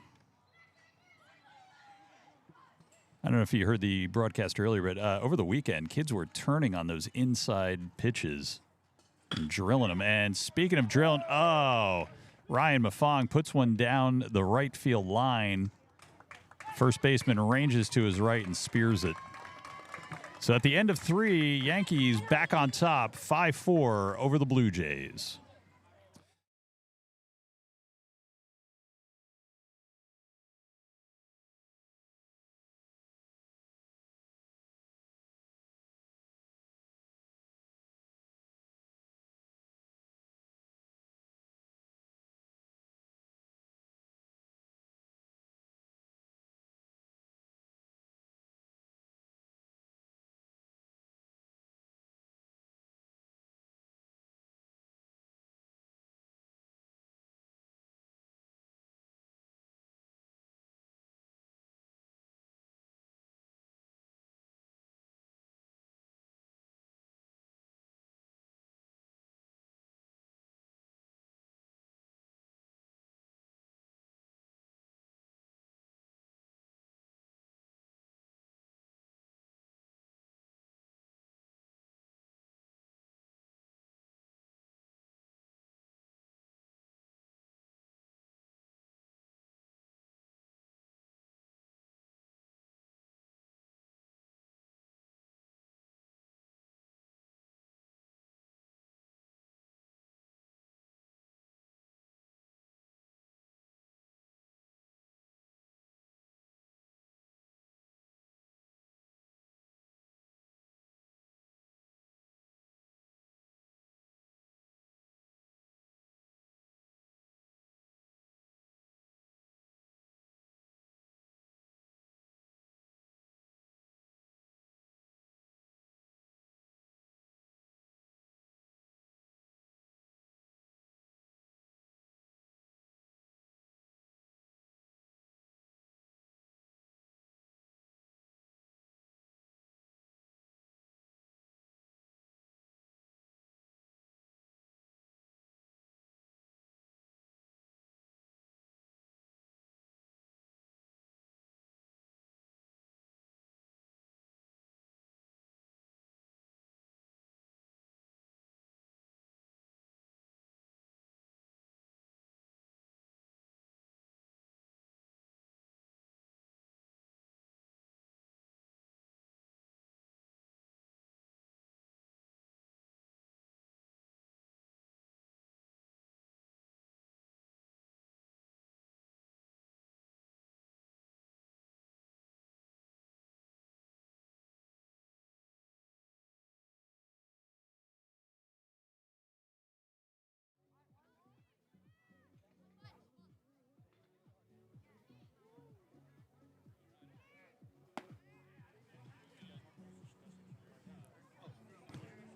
I don't know if you heard the broadcast earlier, but over the weekend, kids were turning on those inside pitches and drilling them. And speaking of drilling, Ryan Mafong puts one down the right field line. First baseman ranges to his right and spears it. So at the end of 3, Yankees back on top, 5-4 over the Blue Jays.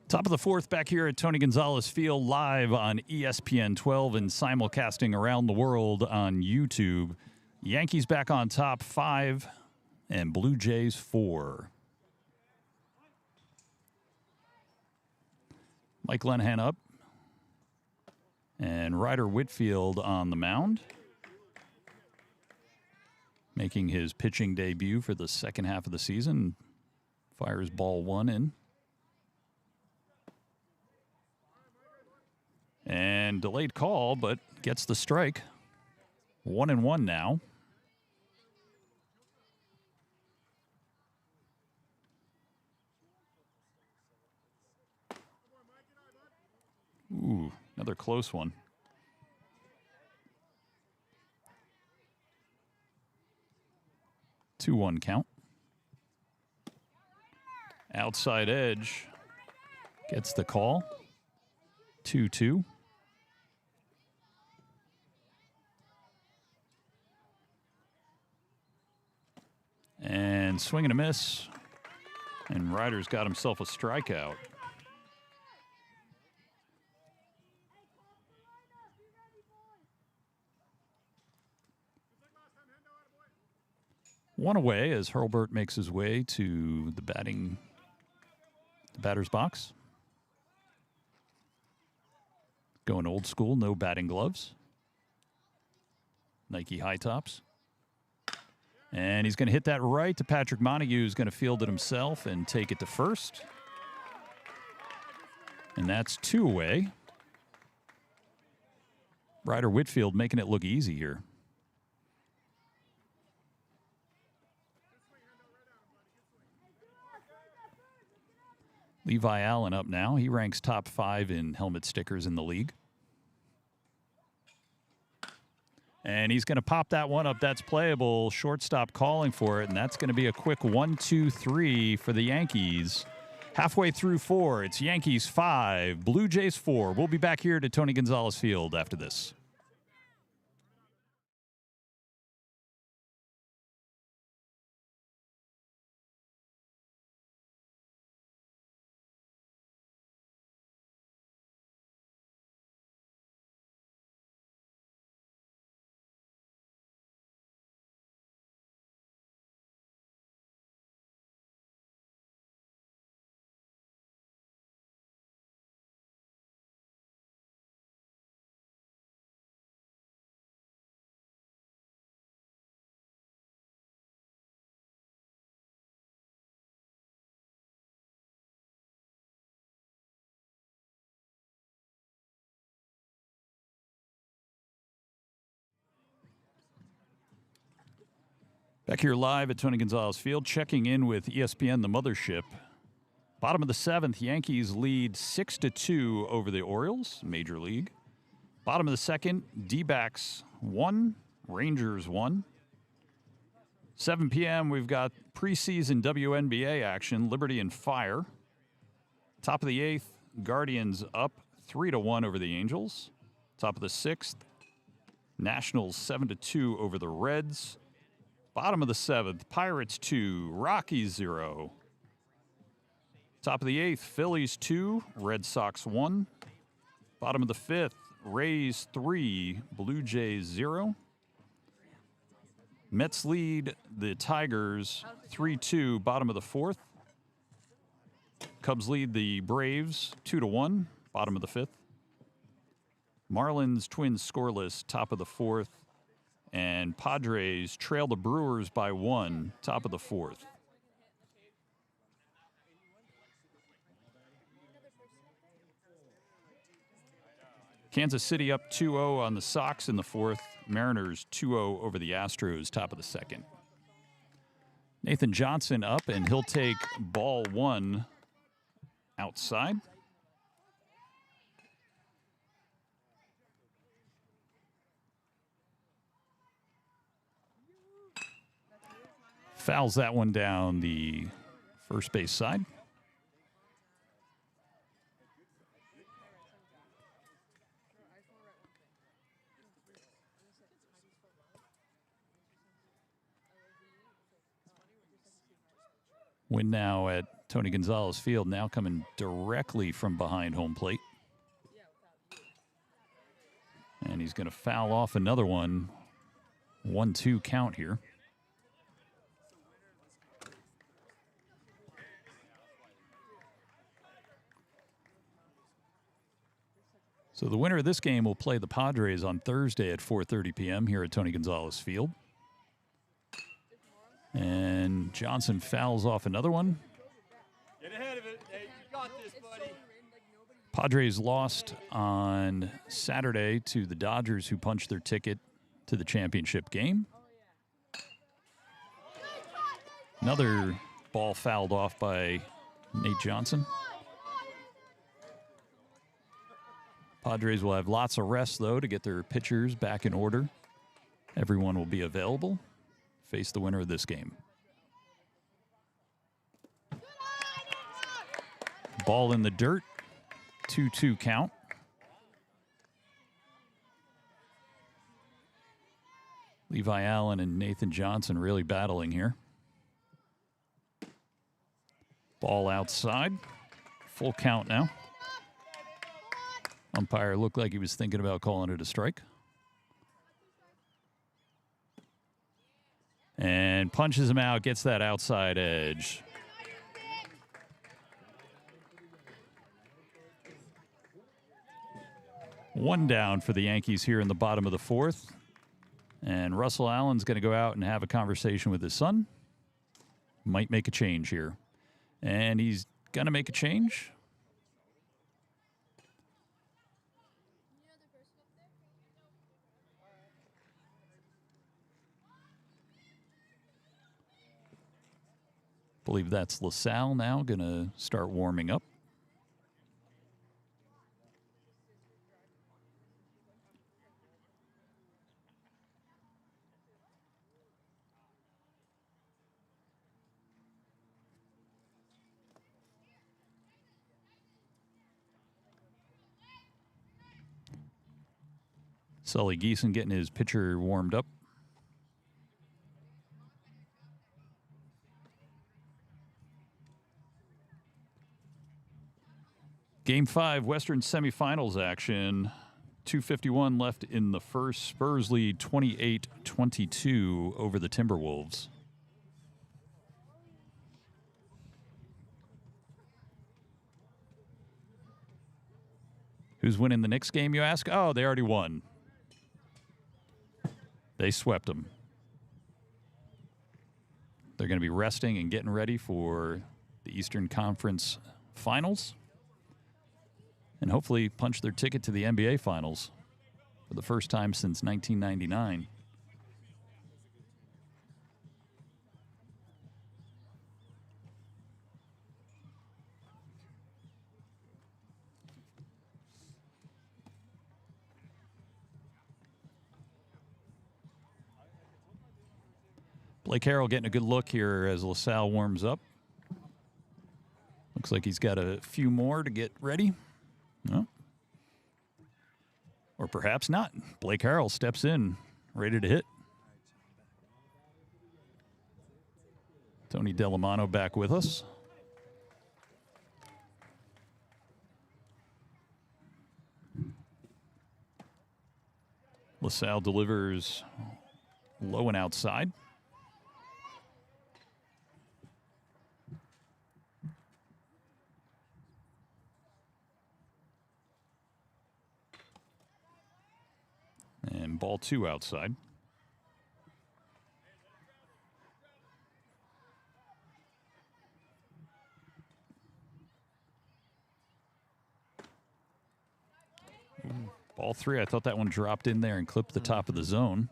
Top of the 4th back here at Tony Gonzalez Field, live on ESPN 12 and simulcasting around the world on YouTube. Yankees back on top 5 and Blue Jays 4. Mike Lenahan up. And Ryder Whitfield on the mound, making his pitching debut for the second half of the season. Fires ball 1 in. And delayed call, but gets the strike. 1-1 now. Ooh, another close one. Two-one count. Outside edge gets the call. 2-2. And swing and a miss. And Ryder's got himself a strikeout. One away as Hurlburt makes his way to the batter's box. Going old school, no batting gloves. Nike high tops. And he's going to hit that right to Patrick Montague, who's going to field it himself and take it to first. And that's 2 away. Ryder Whitfield making it look easy here. Levi Allen up now. He ranks top 5 in helmet stickers in the league. And he's going to pop that one up. That's playable. Shortstop calling for it, and that's going to be a quick 1-2-3 for the Yankees. Halfway through 4, it's Yankees 5, Blue Jays 4. We'll be back here to Tony Gonzalez Field after this. Back here live at Tony Gonzalez Field, checking in with ESPN, the mothership. Bottom of the 7th, Yankees lead 6-2 over the Orioles, Major League. Bottom of the 2nd, D-backs 1, Rangers 1. 7 p.m., we've got preseason WNBA action, Liberty and Fire. Top of the 8th, Guardians up 3-1 over the Angels. Top of the 6th, Nationals 7-2 over the Reds. Bottom of the 7th, Pirates 2, Rockies 0. Top of the 8th, Phillies 2, Red Sox 1. Bottom of the 5th, Rays 3, Blue Jays 0. Mets lead the Tigers 3-2, bottom of the 4th. Cubs lead the Braves 2-1, bottom of the 5th. Marlins, Twins scoreless, top of the 4th. And Padres trail the Brewers by 1, top of the 4th. Kansas City up 2-0 on the Sox in the 4th. Mariners 2-0 over the Astros, top of the 2nd. Nathan Johnson up, and he'll take ball 1 outside. Fouls that one down the first base side. Win now at Tony Gonzalez Field, now coming directly from behind home plate. And he's going to foul off another one. 1-2 count here. So the winner of this game will play the Padres on Thursday at 4:30 p.m. here at Tony Gonzalez Field. And Johnson fouls off another one. Get ahead of it. Hey, you got this, buddy. Padres lost on Saturday to the Dodgers, who punched their ticket to the championship game. Another ball fouled off by Nate Johnson. Padres will have lots of rest, though, to get their pitchers back in order. Everyone will be available. Face the winner of this game. Ball in the dirt. 2-2 count. Levi Allen and Nathan Johnson really battling here. Ball outside. Full count now. Umpire looked like he was thinking about calling it a strike. And punches him out, gets that outside edge. One down for the Yankees here in the bottom of the 4th. And Russell Allen's going to go out and have a conversation with his son. Might make a change here. And he's going to make a change. Believe that's LaSalle now going to start warming up. Sully Geeson getting his pitcher warmed up. Game 5, Western semifinals action. 2:51 left in the first. Spurs lead 28-22 over the Timberwolves. Who's winning the Knicks game, you ask? Oh, they already won. They swept them. They're going to be resting and getting ready for the Eastern Conference Finals. And hopefully punch their ticket to the NBA Finals for the first time since 1999. Blake Harrell getting a good look here as LaSalle warms up. Looks like he's got a few more to get ready. No. Or perhaps not. Blake Harrell steps in, ready to hit. Tony Delamano back with us. LaSalle delivers low and outside. And ball 2 outside. Ball 3, I thought that one dropped in there and clipped the top of the zone.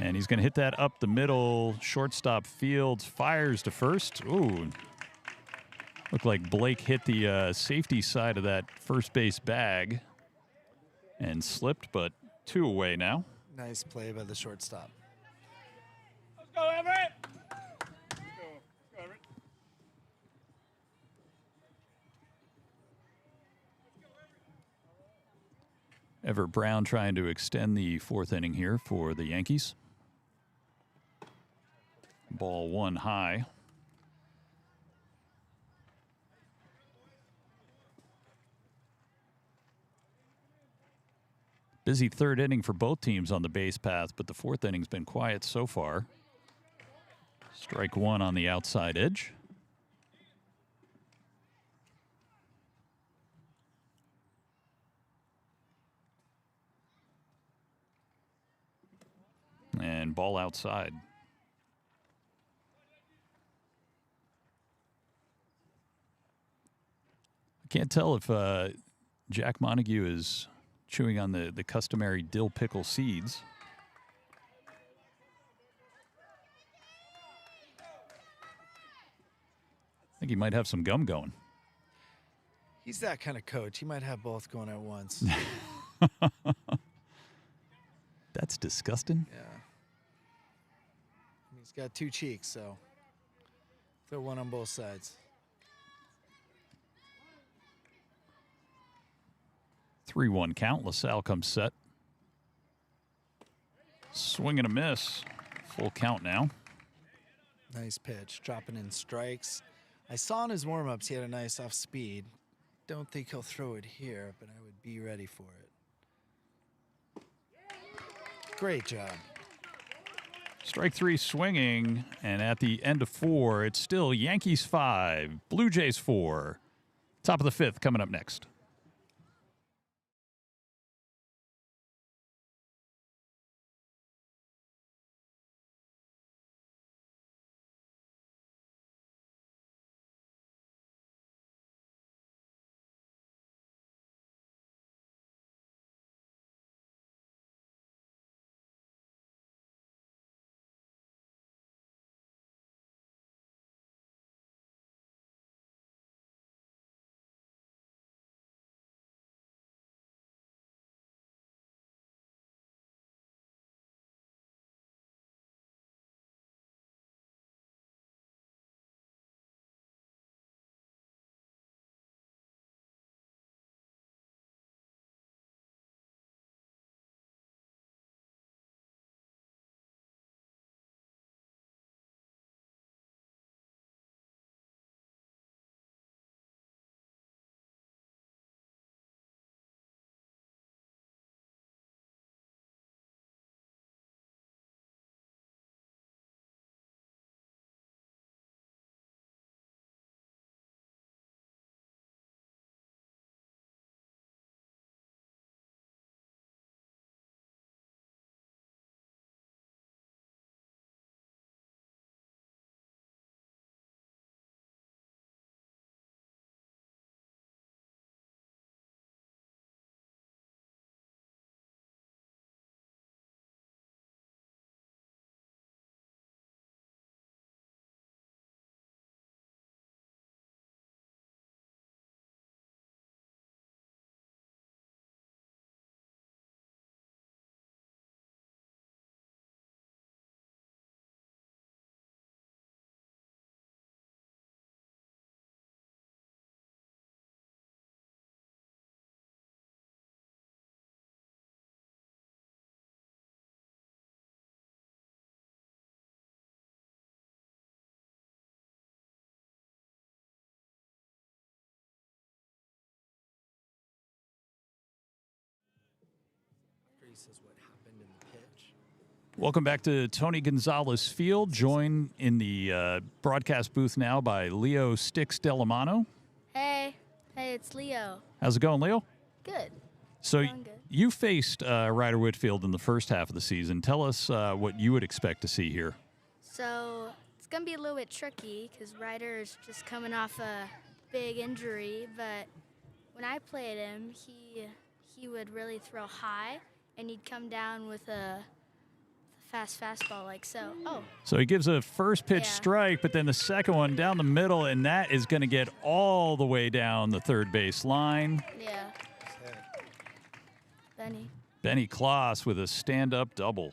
And he's going to hit that up the middle. Shortstop Fields fires to first. Ooh. Looked like Blake hit the safety side of that first base bag and slipped, but 2 away now. Nice play by the shortstop. Let's go, Everett! Let's go, Everett. Everett Brown trying to extend the 4th inning here for the Yankees. Ball 1 high. Busy 3rd inning for both teams on the base path, but the 4th inning's been quiet so far. Strike 1 on the outside edge. And ball outside. I can't tell if Jack Montague is chewing on the customary dill pickle seeds. I think he might have some gum going. He's that kind of coach. He might have both going at once. That's disgusting. Yeah. He's got 2 cheeks, so throw one on both sides. 3-1 count. LaSalle comes set. Swing and a miss. Full count now. Nice pitch, dropping in strikes. I saw in his warm-ups he had a nice off speed. Don't think he'll throw it here, but I would be ready for it. Great job. Strike three swinging, and at the end of 4, it's still Yankees 5, Blue Jays 4. Top of the 5th coming up next. Says what happened in the pitch. Welcome back to Tony Gonzalez Field. Joined in the broadcast booth now by Leo Sticks Delamano. Hey, it's Leo. How's it going, Leo? Good. So Going good. you faced Ryder Whitfield in the first half of the season. Tell us what you would expect to see here. So it's gonna be a little bit tricky because Ryder's just coming off a big injury. But when I played him, he would really throw high, and he'd come down with a fast fastball like so. Oh, So he gives a first pitch Yeah. strike, but then the second one down the middle, and that is going to get all the way down the third base line. yeah. Benny. Benny Kloss with a stand-up double.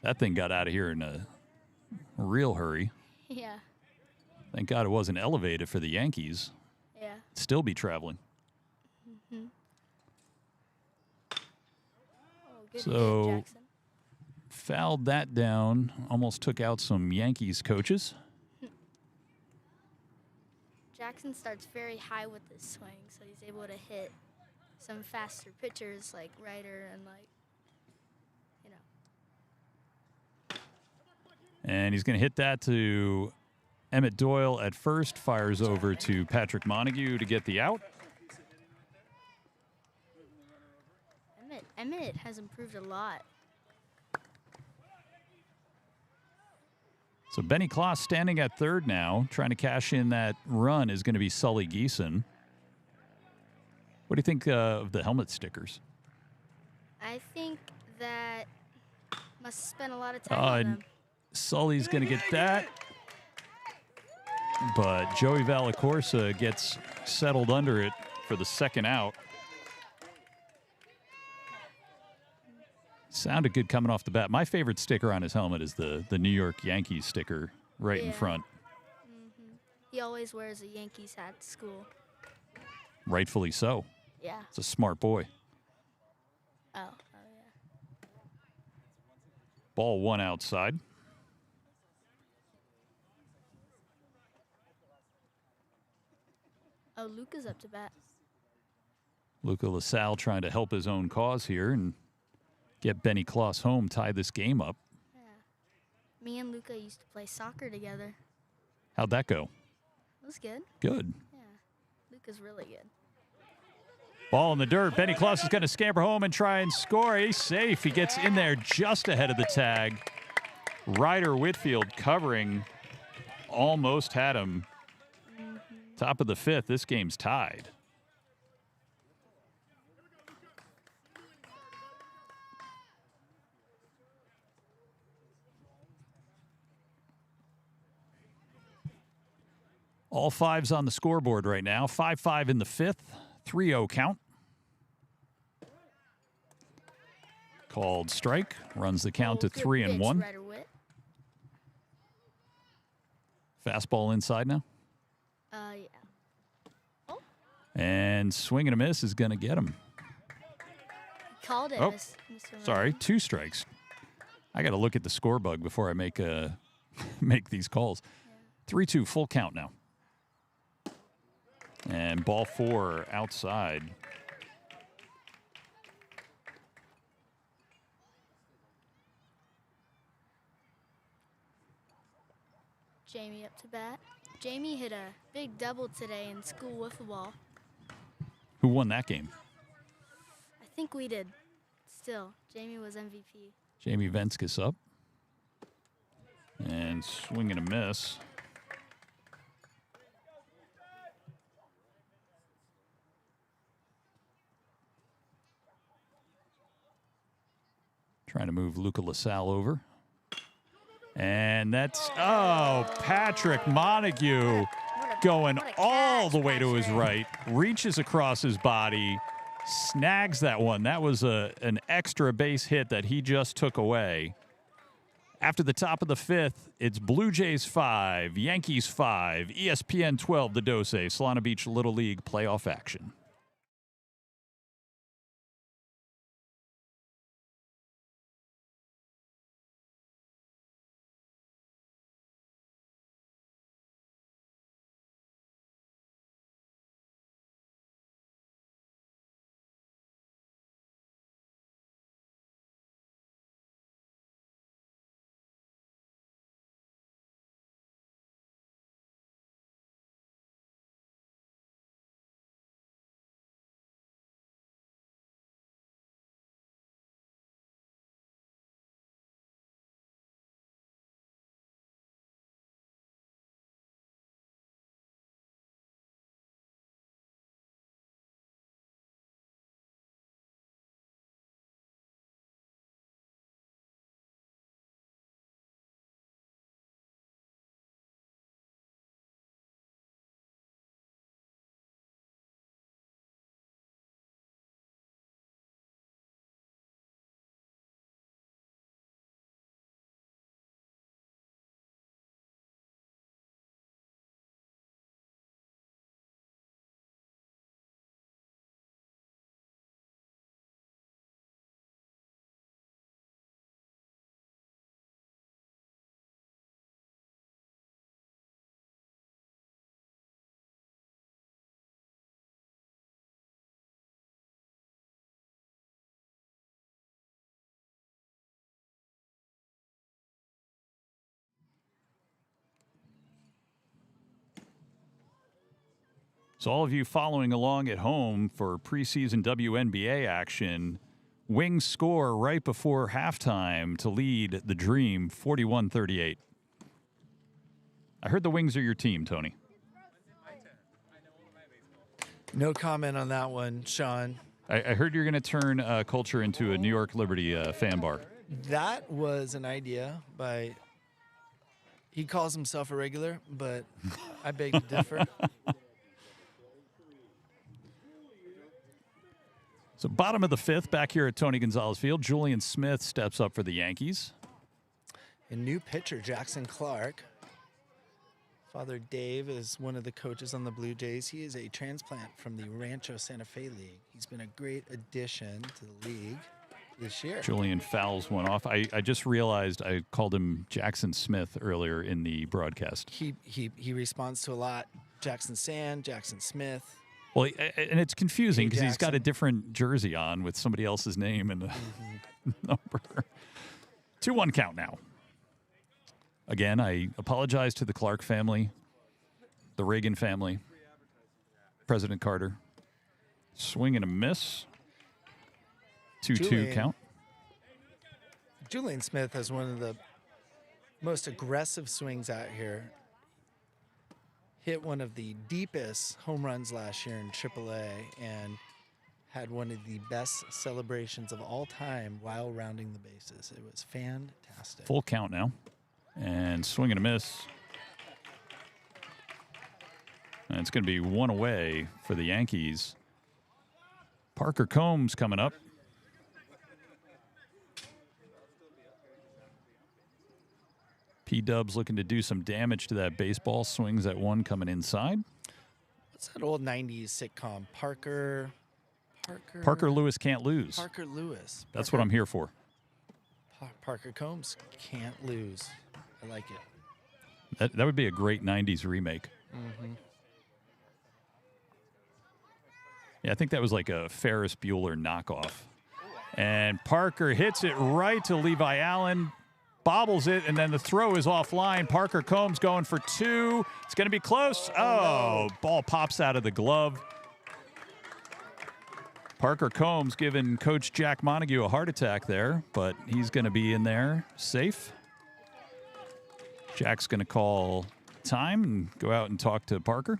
That thing got out of here in a real hurry. Yeah. Thank God it wasn't elevated for the Yankees. Yeah. It'd still be traveling. Oh, good So- hit, Jackson. Fouled that down. Almost took out some Yankees coaches. Jackson starts very high with his swing, so he's able to hit some faster pitchers like Ryder and And he's going to hit that to Emmett Doyle at first. Fires over to Patrick Montague to get the out. Emmett has improved a lot. So Benny Kloss standing at third now, trying to cash in that run is going to be Sully Geeson. What do you think of the helmet stickers? I think that must have spent a lot of time on them. Sully's going to get that. But Joey Valacorsa gets settled under it for the second out. Sounded good coming off the bat. My favorite sticker on his helmet is the New York Yankees sticker right in Yeah. front. He always wears a Yankees hat to school. Rightfully so. Yeah. It's a smart boy. Oh yeah. Ball one outside. Oh, Luca's up to bat. Luca LaSalle trying to help his own cause here and get Benny Kloss home, tie this game up. Yeah. Me and Luca used to play soccer together. How'd that go? It was good. Good. Yeah. Luca's really good. Ball in the dirt. Benny Kloss is going to scamper home and try and score. He's safe. He gets in there just ahead of the tag. Ryder Whitfield covering. Almost had him. Top of the 5th. This game's tied. All 5s on the scoreboard right now. 5-5 in the 5th. 3-0 count. Called strike. Runs the count to Good 3-1. pitch, Ryder Whit. Fastball inside now. Yeah. And swing and a miss is going to get him. Called it, Oh, Mr. Sorry, Ryan. 2 strikes. I got to look at the score bug before I make make these calls. 3-2, full count now. And ball 4 outside. Jamie up to bat. Jamie hit a big double today in school wiffle ball. Who won that game? I think we did. Still, Jamie was MVP. Jamie Venskis up. And swing and a miss. Trying to move Luca LaSalle over. And that's, Patrick Montague going what a all catch, the way to his Patrick. right, reaches across his body, snags that one. That was an extra base hit that he just took away. After the top of the 5th, it's Blue Jays 5, Yankees 5, ESPN 12, the Dose, Solana Beach Little League playoff action. So all of you following along at home for preseason WNBA action, Wings score right before halftime to lead the Dream 41-38. I heard the Wings are your team, Tony. No comment on that one, Sean. I heard you're going to turn Culture into a New York Liberty fan bar. That was an idea by, he calls himself a regular, but I beg to differ. So bottom of the 5th, back here at Tony Gonzalez Field, Julian Smith steps up for the Yankees. And new pitcher, Jackson Clark. Father Dave is one of the coaches on the Blue Jays. He is a transplant from the Rancho Santa Fe League. He's been a great addition to the league this year. Julian fouls one off. I just realized I called him Jackson Smith earlier in the broadcast. He responds to a lot. Jackson Sand, Jackson Smith. Well, and it's confusing because he's got a Jackson. different jersey on with somebody else's name. And number. 2-1 count now. Again, I apologize to the Clark family, the Reagan family, President Carter. Swing and a miss. 2-2 count. Julian Smith has one of the most aggressive swings out here. Hit one of the deepest home runs last year in AAA and had one of the best celebrations of all time while rounding the bases. It was fantastic. Full count now. And swing and a miss. And it's going to be one away for the Yankees. Parker Combs coming up. P-Dub's looking to do some damage to that baseball. Swings at one coming inside. What's that old 90s sitcom? Parker Lewis Can't Lose. Parker Lewis. That's what I'm here for. Parker Combs Can't Lose. I like it. That would be a great 90s remake. Mm-hmm. Yeah, I think that was like a Ferris Bueller knockoff. And Parker hits it right to Levi Allen. Bobbles it, and then the throw is offline. Parker Combs going for two. It's going to be close. Oh, ball pops out of the glove. Parker Combs giving Coach Jack Montague a heart attack there, but he's going to be in there safe. Jack's going to call time and go out and talk to Parker.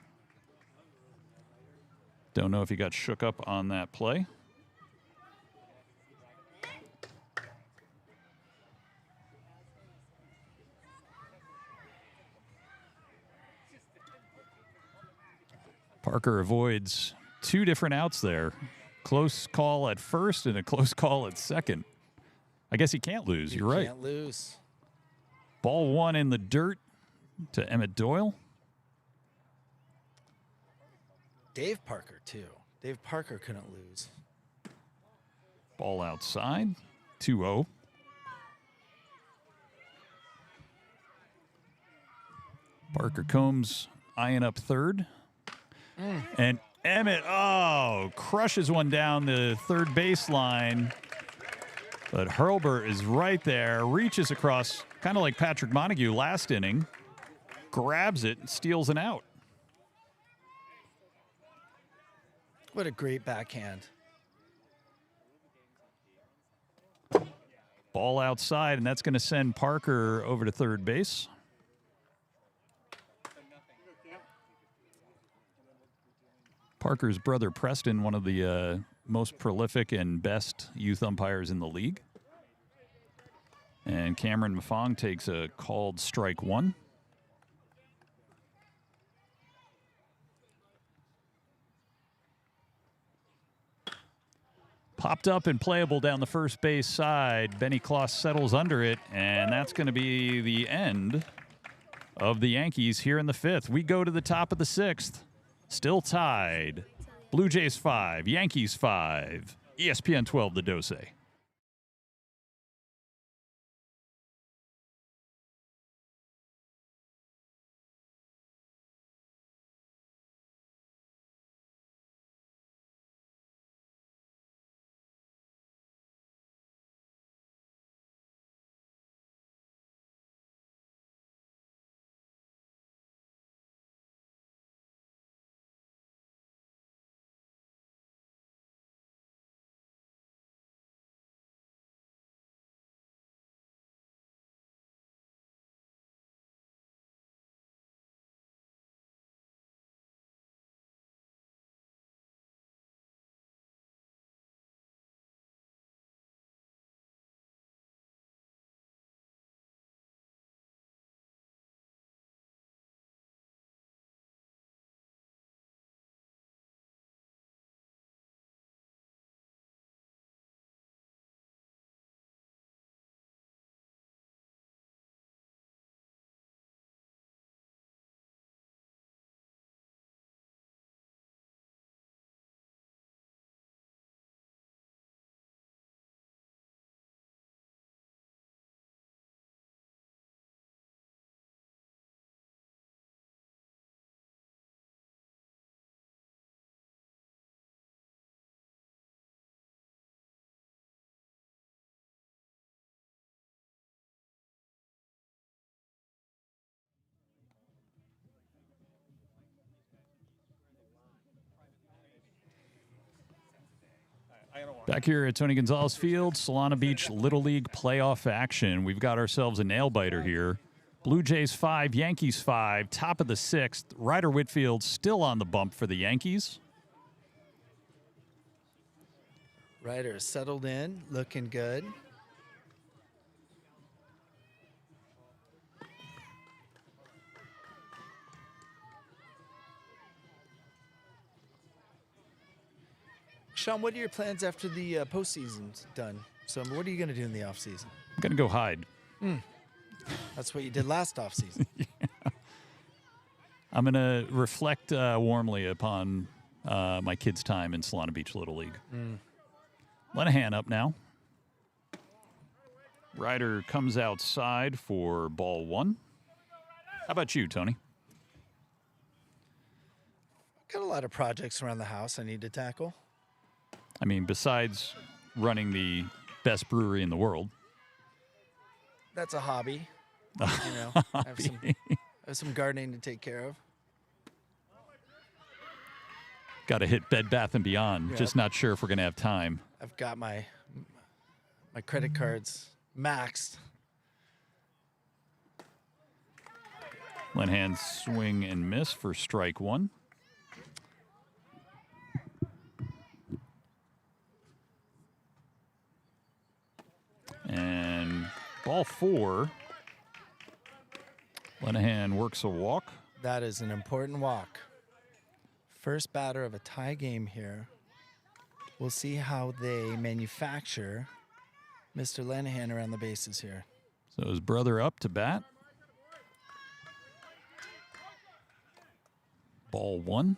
Don't know if he got shook up on that play. Parker avoids two different outs there. Close call at first and a close call at second. I guess he can't lose. You're right. Can't lose. Ball one in the dirt to Emmett Doyle. Dave Parker, too. Dave Parker couldn't lose. Ball outside. 2-0. Parker Combs eyeing up third. And Emmett, crushes one down the third baseline. But Hurlburt is right there, reaches across, kind of like Patrick Montague last inning, grabs it, and steals an out. What a great backhand. Ball outside, and that's going to send Parker over to third base. Parker's brother Preston, one of the most prolific and best youth umpires in the league. And Cameron Mafong takes a called strike one. Popped up and playable down the first base side. Benny Kloss settles under it, and that's going to be the end of the Yankees here in the fifth. We go to the top of the sixth. Still tied. Blue Jays 5, Yankees 5. ESPN 12, the Dose. Back here at Tony Gonzalez Field, Solana Beach Little League playoff action. We've got ourselves a nail-biter here. Blue Jays 5, Yankees 5, top of the 6th. Ryder Whitfield still on the bump for the Yankees. Ryder settled in, looking good. Sean, what are your plans after the postseason's done? So what are you going to do in the offseason? I'm going to go hide. That's what you did last offseason. I'm going to reflect warmly upon my kids' time in Solana Beach Little League. Lenahan up now. Ryder comes outside for ball 1. How about you, Tony? Got a lot of projects around the house I need to tackle. I mean, besides running the best brewery in the world. That's a hobby. You know, I have some gardening to take care of. Got to hit Bed Bath & Beyond. Yep. Just not sure if we're going to have time. I've got my credit cards maxed. Lenahan swing and miss for strike 1. And ball 4. Lenahan works a walk. That is an important walk. First batter of a tie game here. We'll see how they manufacture Mr. Lenahan around the bases here. So his brother up to bat. Ball 1.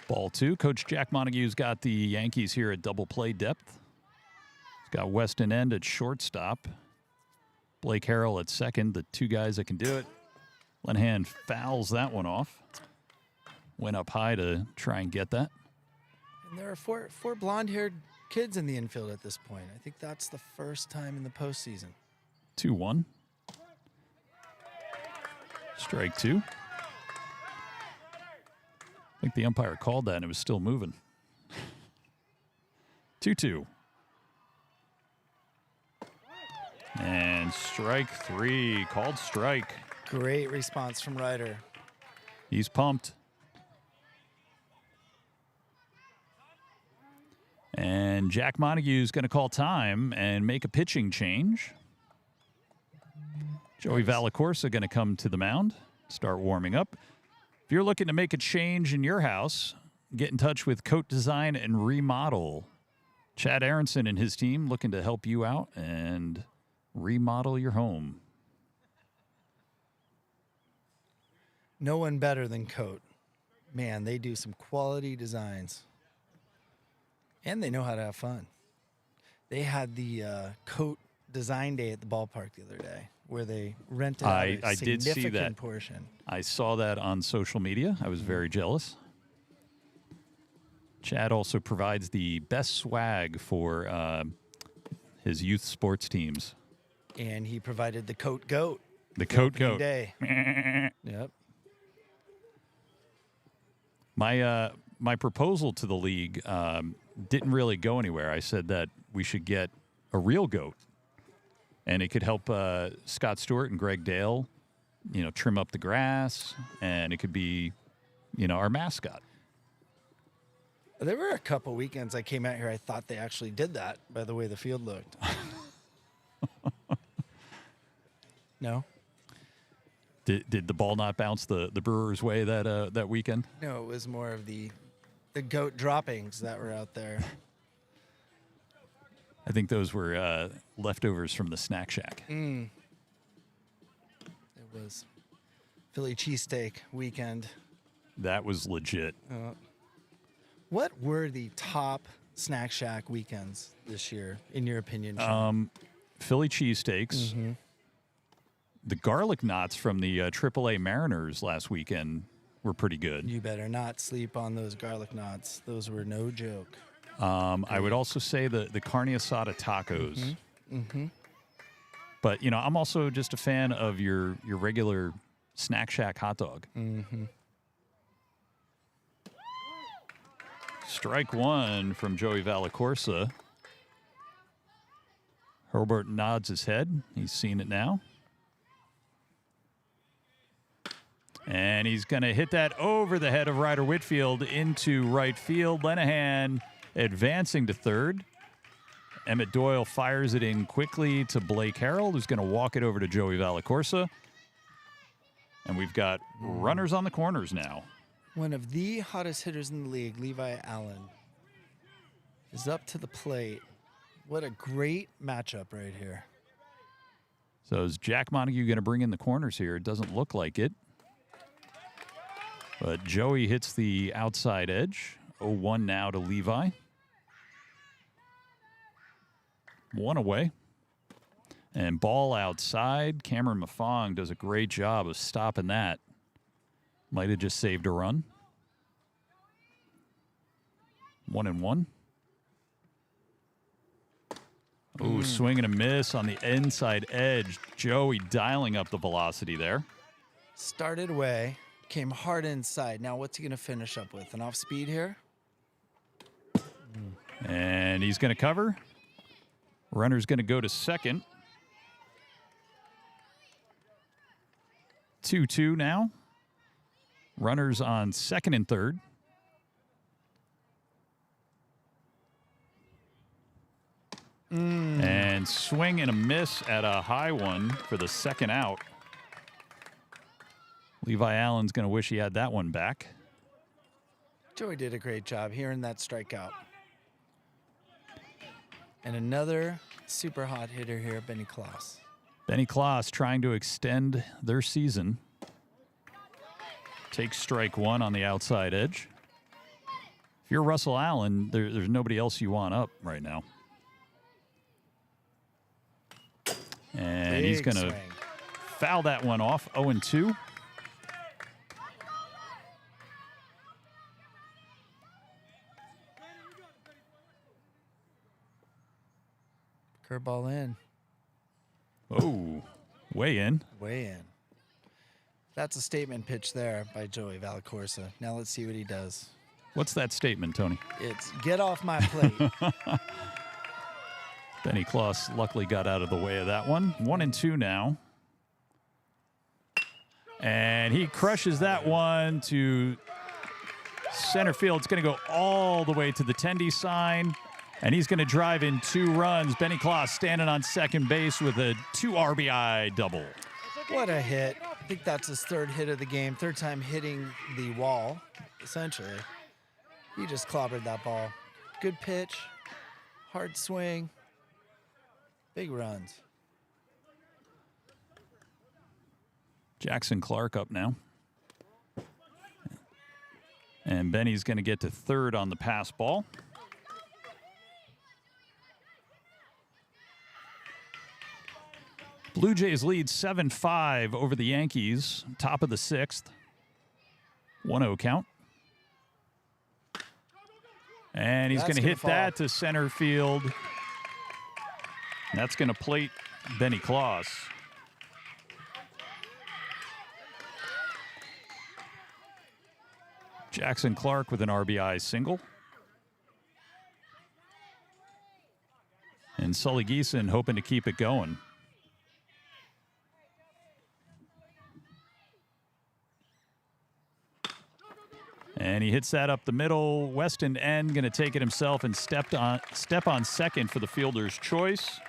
Ball 2. Coach Jack Montague's got the Yankees here at double play depth. He's got Weston End at shortstop. Blake Harrell at second, the two guys that can do it. Lenahan fouls that one off. Went up high to try and get that. And there are four blonde-haired kids in the infield at this point. I think that's the first time in the postseason. 2-1. Strike 2. I think the umpire called that and it was still moving. 2-2. And strike 3, called strike. Great response from Ryder. He's pumped. And Jack Montague's going to call time and make a pitching change. Joey Valacorsa going to come to the mound, start warming up. If you're looking to make a change in your house, get in touch with Coat Design and Remodel. Chad Aronson and his team looking to help you out and remodel your home. No one better than Coat. Man, they do some quality designs. And they know how to have fun. They had the Coat Design Day at the ballpark the other day, where they rented out a I did see that. significant portion. I saw that on social media. I was very jealous. Chad also provides the best swag for his youth sports teams. And he provided the Coat Goat. The Coat opening Goat. Day. Yep. My proposal to the league didn't really go anywhere. I said that we should get a real goat, and it could help Scott Stewart and Greg Dale, trim up the grass, and it could be, our mascot. There were a couple weekends I came out here, I thought they actually did that by the way the field looked. No? Did the ball not bounce the Brewers' way that weekend? No, it was more of the goat droppings that were out there. I think those were leftovers from the snack shack. It was Philly cheesesteak weekend. That was legit. What were the top snack shack weekends this year, in your opinion, Sean? Philly cheesesteaks. The garlic knots from the AAA Mariners last weekend were pretty good. You better not sleep on those garlic knots. Those were no joke. I would also say the carne asada tacos. But, I'm also just a fan of your regular Snack Shack hot dog. Mm-hmm. Strike one from Joey Valacorsa. Herbert nods his head. He's seen it now. And he's going to hit that over the head of Ryder Whitfield into right field. Lenahan advancing to third. Emmett Doyle fires it in quickly to Blake Harrell, who's going to walk it over to Joey Valacorsa. And we've got runners on the corners now. One of the hottest hitters in the league, Levi Allen, is up to the plate. What a great matchup right here. So is Jack Montague going to bring in the corners here? It doesn't look like it. But Joey hits the outside edge. 0-1 now to Levi. One away. And ball outside. Cameron Mafong does a great job of stopping that. Might have just saved a run. 1-1. Ooh, swing and a miss on the inside edge. Joey dialing up the velocity there. Started away, came hard inside. Now what's he going to finish up with? An off speed here? And he's going to cover. Runner's going to go to second. 2-2 now. Runners on second and third. And swing and a miss at a high one for the second out. Levi Allen's going to wish he had that one back. Joey did a great job hearing that strikeout. And another super hot hitter here, Benny Kloss. Benny Kloss trying to extend their season. Takes strike one on the outside edge. If you're Russell Allen, there's nobody else you want up right now. And he's going to foul that one off. 0-2. Curveball in. Oh, way in. Way in. That's a statement pitch there by Joey Valacorsa. Now let's see what he does. What's that statement, Tony? It's get off my plate. Benny Kloss luckily got out of the way of that one. 1-2 now. And he crushes that one to center field. It's going to go all the way to the Tendy sign. And he's going to drive in 2 runs. Benny Kloss standing on second base with a 2 RBI double. What a hit. I think that's his 3rd hit of the game. 3rd time hitting the wall, essentially. He just clobbered that ball. Good pitch. Hard swing. Big runs. Jackson Clark up now. And Benny's going to get to third on the pass ball. Blue Jays lead 7-5 over the Yankees. Top of the 6th. 1-0 count. And he's going to hit that to center field. That's going to plate Benny Kloss. Jackson Clark with an RBI single. And Sully Geeson hoping to keep it going. And he hits that up the middle. Weston N going to take it himself and step on second for the fielder's choice.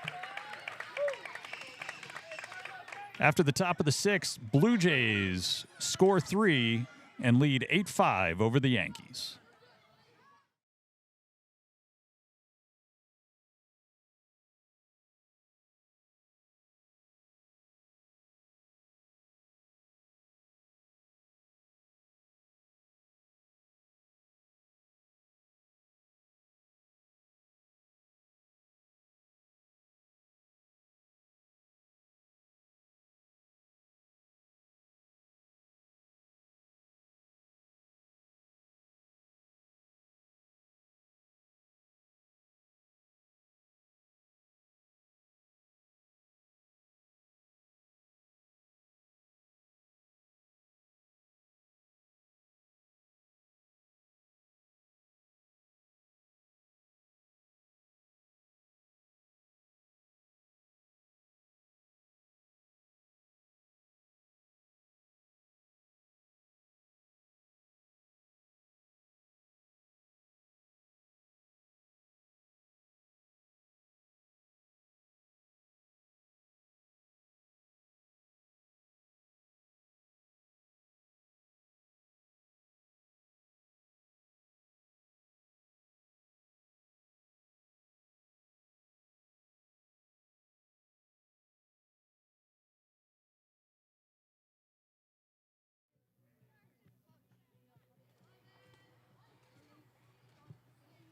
After the top of the 6th, Blue Jays score 3 and lead 8-5 over the Yankees.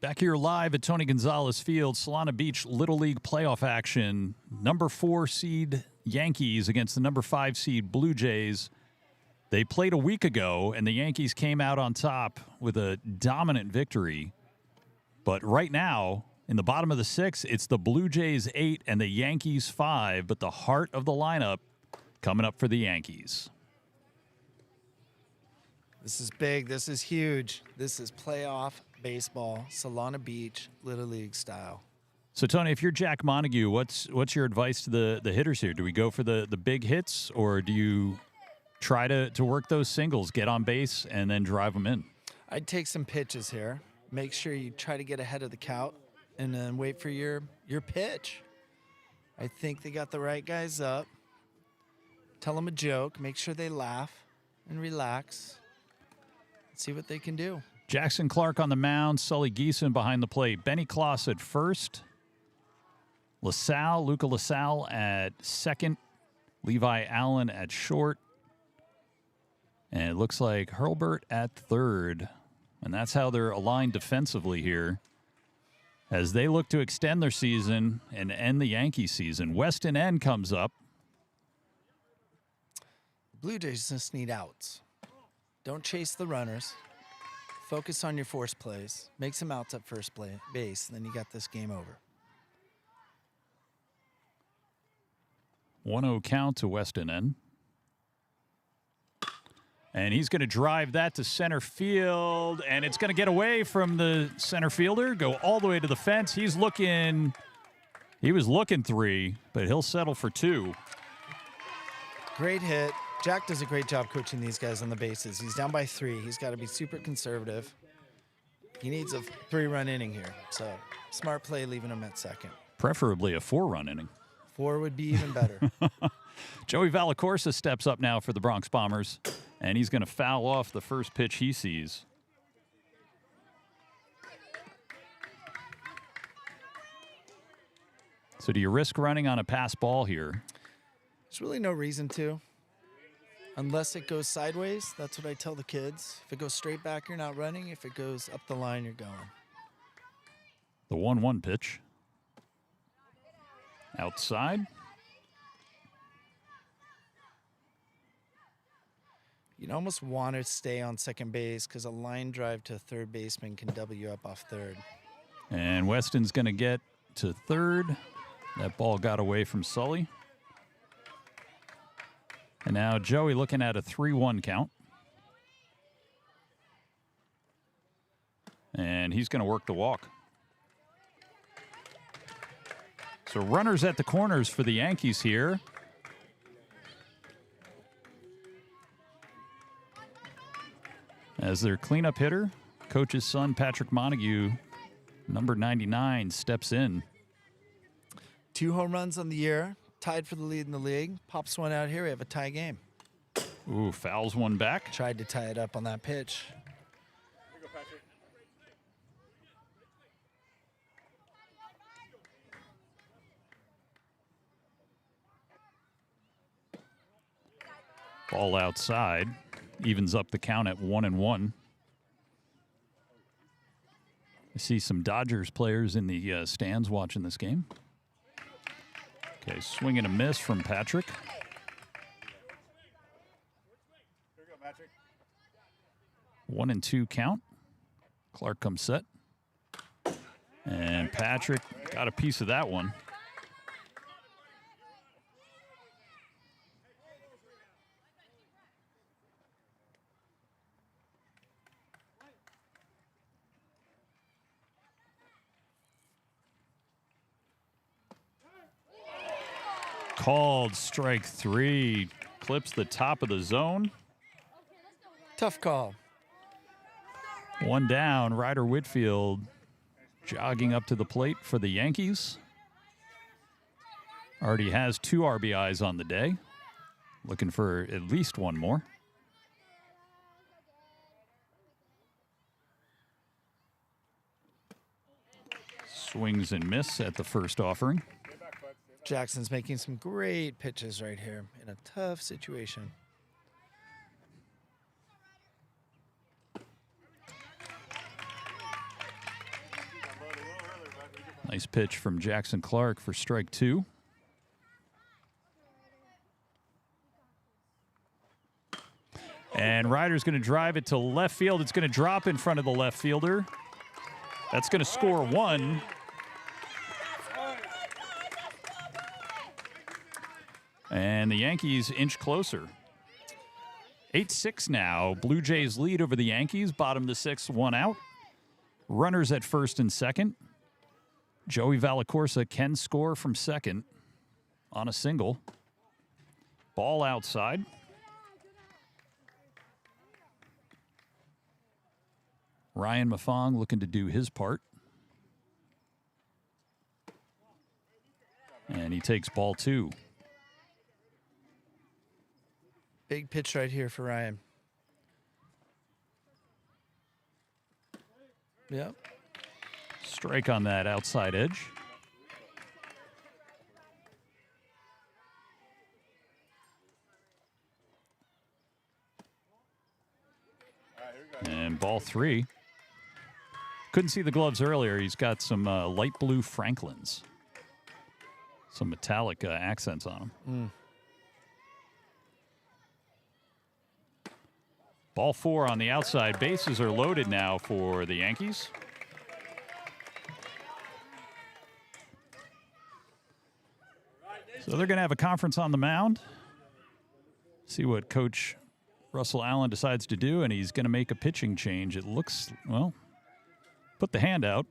Back here live at Tony Gonzalez Field, Solana Beach Little League playoff action. Number 4 seed Yankees against the number 5 seed Blue Jays. They played a week ago, and the Yankees came out on top with a dominant victory. But right now, in the bottom of the 6th, it's the Blue Jays 8 and the Yankees 5, but the heart of the lineup coming up for the Yankees. This is big. This is huge. This is playoff baseball, Solana Beach, Little League style. So, Tony, if you're Jack Montague, what's your advice to the hitters here? Do we go for the big hits, or do you try to work those singles, get on base, and then drive them in? I'd take some pitches here. Make sure you try to get ahead of the count and then wait for your pitch. I think they got the right guys up. Tell them a joke. Make sure they laugh and relax. See what they can do. Jackson Clark on the mound, Sully Geeson behind the plate. Benny Kloss at first. Luca LaSalle at second. Levi Allen at short. And it looks like Hurlburt at third. And that's how they're aligned defensively here as they look to extend their season and end the Yankee season. Weston N comes up. Blue Jays just need outs. Don't chase the runners. Focus on your force plays. Make some outs at first base, and then you got this game over. 1-0 count to Weston N. And he's going to drive that to center field, and it's going to get away from the center fielder, go all the way to the fence. He was looking 3, but he'll settle for 2. Great hit. Jack does a great job coaching these guys on the bases. He's down by 3. He's got to be super conservative. He needs a 3-run inning here. So smart play leaving him at second. Preferably a 4-run inning. 4 would be even better. Joey Valacorsa steps up now for the Bronx Bombers, and he's going to foul off the first pitch he sees. So do you risk running on a pass ball here? There's really no reason to. Unless it goes sideways, that's what I tell the kids. If it goes straight back, you're not running. If it goes up the line, you're going. The 1-1 pitch. Outside. You'd almost want to stay on second base because a line drive to a third baseman can double you up off third. And Weston's going to get to third. That ball got away from Sully. And now Joey looking at a 3-1 count. And he's going to work the walk. So runners at the corners for the Yankees here. As their cleanup hitter, coach's son, Patrick Montague, number 99, steps in. 2 home runs on the year. Tied for the lead in the league. Pops one out here. We have a tie game. Ooh, fouls one back. Tried to tie it up on that pitch. Here you go, Patrick. Ball outside. Evens up the count at 1-1. I see some Dodgers players in the stands watching this game. Okay, swing and a miss from Patrick. Here you go, Patrick. 1-2 count. Clark comes set. And Patrick got a piece of that one. Called strike 3. Clips the top of the zone. Tough call. 1 down. Ryder Whitfield jogging up to the plate for the Yankees. Already has 2 RBIs on the day. Looking for at least 1 more. Swings and miss at the first offering. Jackson's making some great pitches right here in a tough situation. Nice pitch from Jackson Clark for strike 2. And Ryder's going to drive it to left field. It's going to drop in front of the left fielder. That's going to score 1. And the Yankees inch closer. 8-6 now. Blue Jays lead over the Yankees. Bottom of the 6th, 1 out. Runners at first and second. Joey Valacorsa can score from second on a single. Ball outside. Ryan Mafong looking to do his part. And he takes ball 2. Big pitch right here for Ryan. Yep. Strike on that outside edge. And ball 3. Couldn't see the gloves earlier. He's got some light blue Franklins. Some metallic accents on them. Ball 4 on the outside. Bases are loaded now for the Yankees. So they're going to have a conference on the mound. See what Coach Russell Allen decides to do, and he's going to make a pitching change. It looks, well, put the hand out.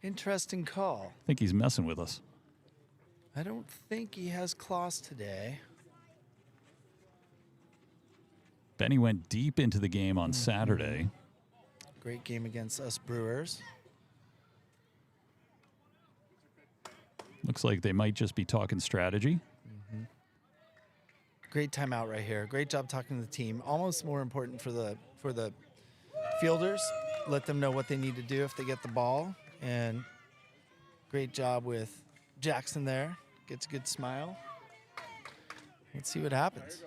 Interesting call. I think he's messing with us. I don't think he has claws today. Benny went deep into the game on Saturday. Great game against us Brewers. Looks like they might just be talking strategy. Great timeout right here. Great job talking to the team. Almost more important for the fielders. Let them know what they need to do if they get the ball. And great job with Jackson there. Gets a good smile. Let's see what happens.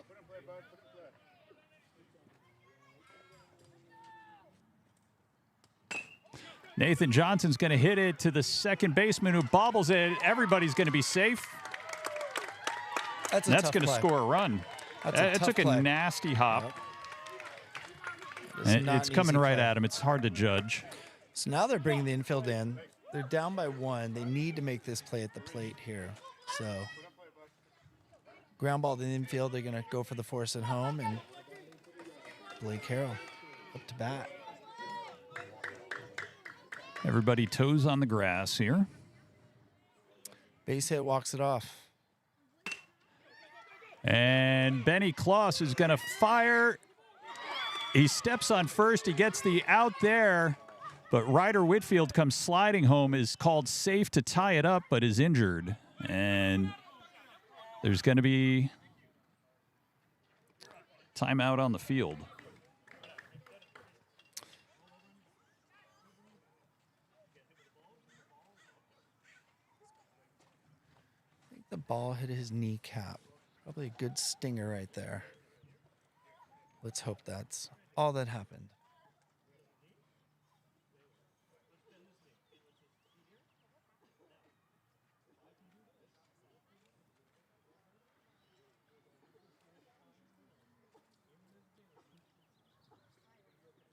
Nathan Johnson's going to hit it to the second baseman who bobbles it. Everybody's going to be safe. That's going to score a run. It took a nasty hop. And it's coming right at him. It's hard to judge. So now they're bringing the infield in. They're down by 1. They need to make this play at the plate here. So ground ball to the infield. They're going to go for the force at home. And Blake Harrell up to bat. Everybody toes on the grass here. Base hit, walks it off. And Benny Kloss is going to fire. He steps on first. He gets the out there. But Ryder Whitfield comes sliding home, is called safe to tie it up, but is injured. And there's going to be timeout on the field. I think the ball hit his kneecap. Probably a good stinger right there. Let's hope that's all that happened.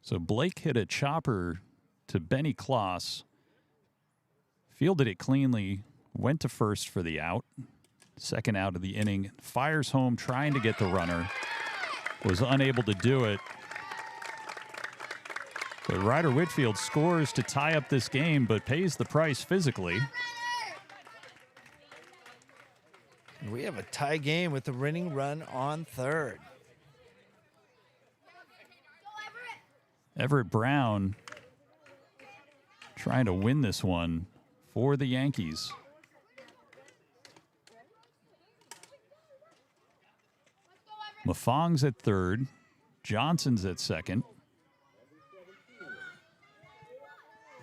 So Blake hit a chopper to Benny Kloss, fielded it cleanly, went to first for the out. Second out of the inning, fires home trying to get the runner, was unable to do it. But Ryder Whitfield scores to tie up this game, but pays the price physically. We have a tie game with the winning run on third. Everett Brown trying to win this one for the Yankees. Mafong's at third. Johnson's at second.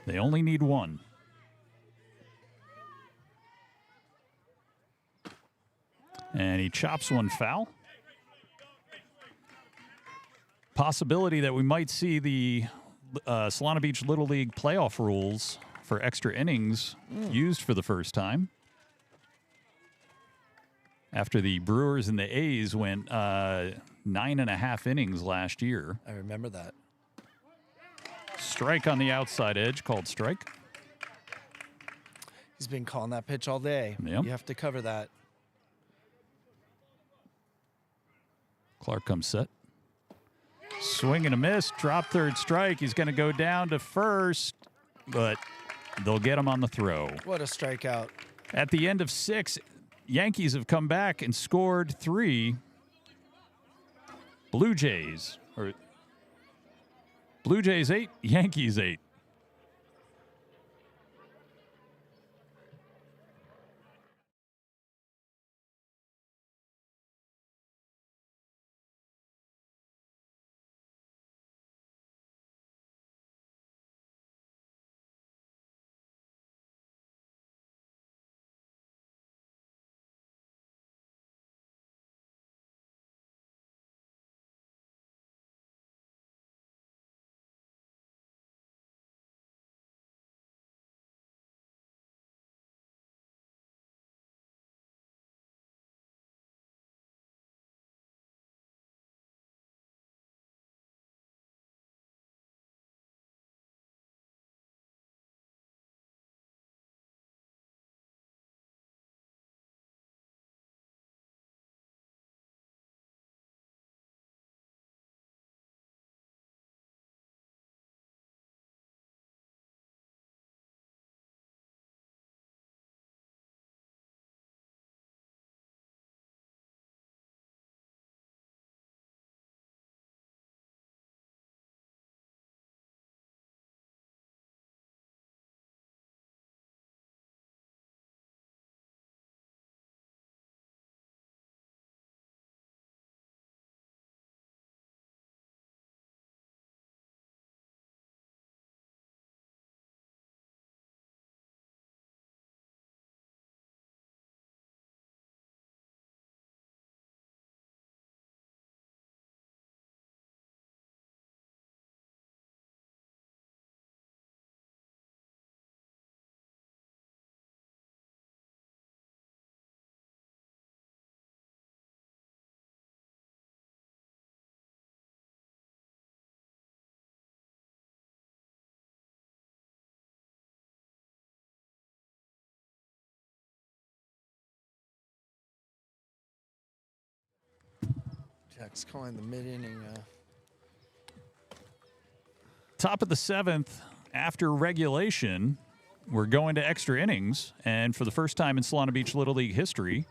They only need 1. And he chops one foul. Possibility that we might see the Solana Beach Little League playoff rules for extra innings used for the first time. After the Brewers and the A's went 9.5 innings last year. I remember that. Strike on the outside edge, called strike. He's been calling that pitch all day. Yep. You have to cover that. Clark comes set. Swing and a miss. Drop third strike. He's going to go down to first, but they'll get him on the throw. What a strikeout. At the end of 6, Yankees have come back and scored 3. Blue Jays 8, Yankees 8. Jack's calling the mid-inning. Top of the 7th, after regulation, we're going to extra innings. And for the first time in Solana Beach Little League history,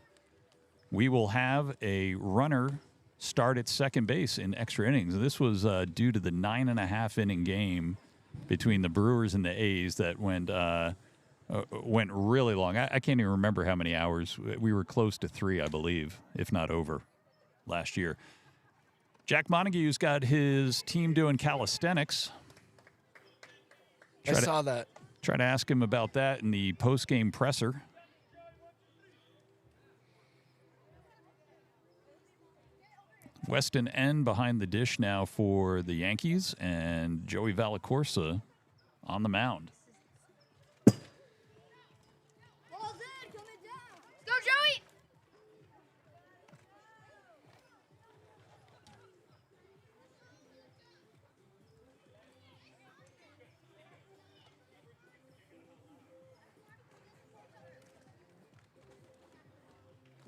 we will have a runner start at second base in extra innings. This was due to the 9.5 inning game between the Brewers and the A's that went really long. I can't even remember how many hours. We were close to 3, I believe, if not over, last year. Jack Montague's got his team doing calisthenics. I saw that. Try to ask him about that in the post-game presser. Weston N behind the dish now for the Yankees, and Joey Valacorsa on the mound. Ball's in, coming down. Go, Joey!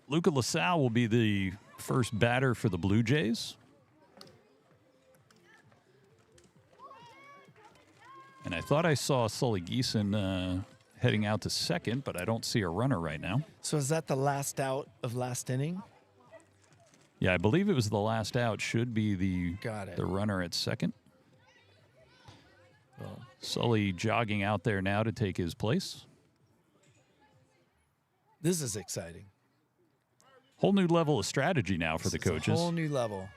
Luca LaSalle will be the first batter for the Blue Jays. And I thought I saw Sully Geeson heading out to second, but I don't see a runner right now. So is that the last out of last inning? Yeah, I believe it was the last out. Should be the runner at second. Well, Sully jogging out there now to take his place. this is exciting. Whole new level of strategy now for the coaches. A whole new level.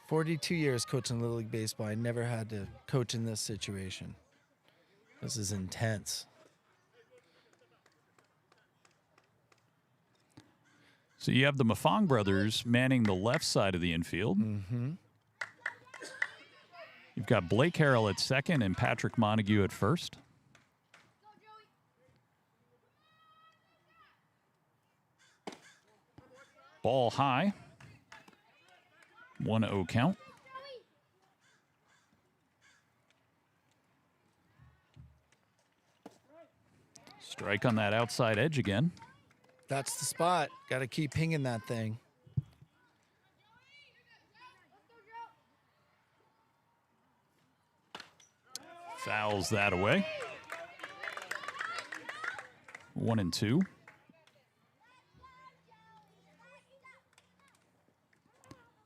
42 years coaching Little League Baseball. I never had to coach in this situation. This is intense. So you have the Mafong brothers manning the left side of the infield. Mm-hmm. You've got Blake Harrell at second and Patrick Montague at first. Ball high. 1-0 count. Strike on that outside edge again. That's the spot. Got to keep pinging that thing. Fouls that away. 1-2.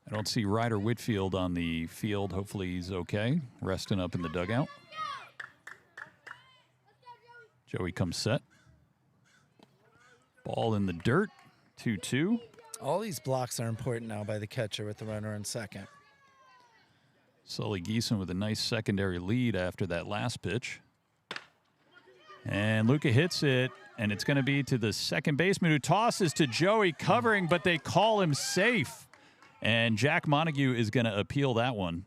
I don't see Ryder Whitfield on the field. Hopefully he's okay. Resting up in the dugout. Joey comes set. Ball in the dirt. 2-2. All these blocks are important now by the catcher with the runner in second. Sully Geeson with a nice secondary lead after that last pitch. And Luca hits it, and it's going to be to the second baseman who tosses to Joey covering, but they call him safe. And Jack Montague is going to appeal that one.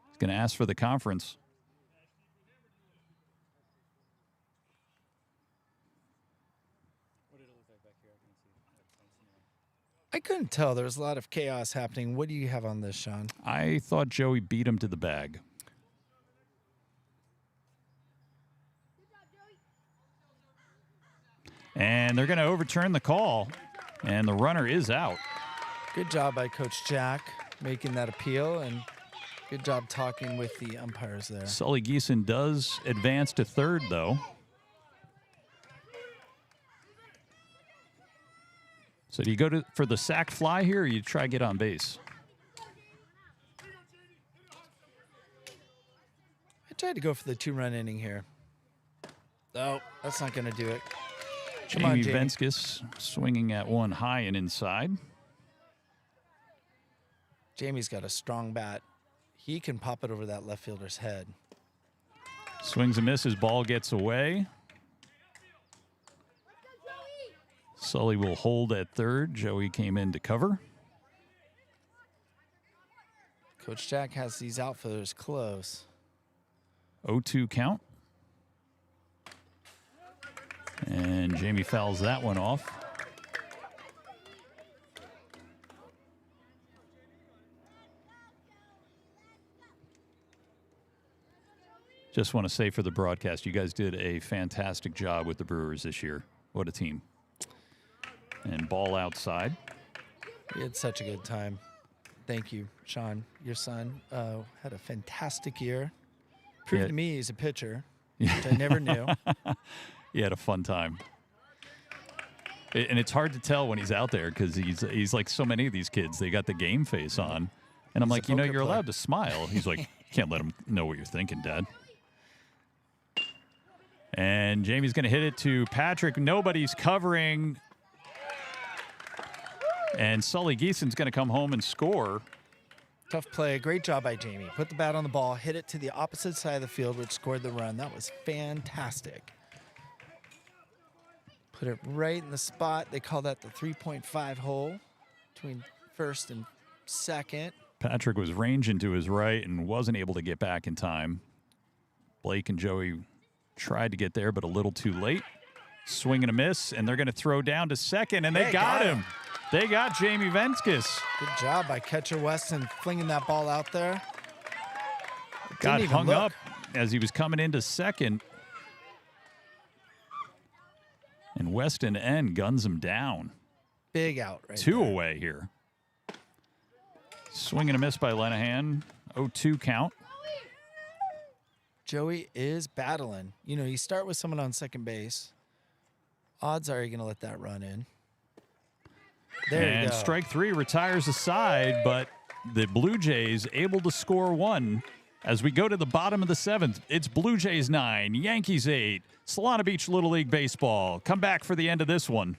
He's going to ask for the conference. I couldn't tell. There was a lot of chaos happening. What do you have on this, Sean? I thought Joey beat him to the bag. And they're going to overturn the call, and the runner is out. Good job by Coach Jack making that appeal, and good job talking with the umpires there. Sully Geeson does advance to third, though. So do you go for the sac fly here, or you try to get on base? I tried to go for the 2-run inning here. Oh, that's not going to do it. Come on, Jamie Jamie. Venskis swinging at one high and inside. Jamie's got a strong bat. He can pop it over that left fielder's head. Swings and misses, ball gets away. Sully will hold at third. Joey came in to cover. Coach Jack has these outfielders close. 0-2 count. And Jamie fouls that one off. Just want to say for the broadcast, you guys did a fantastic job with the Brewers this year. What a team. And ball outside. We had such a good time. Thank you, Sean. Your son had a fantastic year. Proved Yeah. to me he's a pitcher, which I never knew. He had a fun time. And it's hard to tell when he's out there because he's like so many of these kids. They got the game face on. And I'm like, a poker you're player. allowed to smile. He's like, can't let him know what you're thinking, Dad. And Jamie's going to hit it to Patrick. Nobody's covering. And Sully Geeson's going to come home and score. Tough play. Great job by Jamie. Put the bat on the ball, hit it to the opposite side of the field, which scored the run. That was fantastic. Put it right in the spot. They call that the 3.5 hole between first and second. Patrick was ranging to his right and wasn't able to get back in time. Blake and Joey tried to get there, but a little too late. Swing and a miss, and they're going to throw down to second, and they got him. They got Jamie Venskis. Good job by catcher Weston flinging that ball out there. Got Didn't even hung look. up as he was coming into second. And Weston N guns him down. Big out right Two there. away here. Swing and a miss by Lenahan. 0-2 count. Joey is battling. You know, you start with someone on second base. Odds are you're going to let that run in. There you And go. strike three retires the side, but the Blue Jays able to score one as we go to the bottom of the seventh. It's Blue Jays 9, Yankees 8, Solana Beach Little League Baseball. Come back for the end of this one.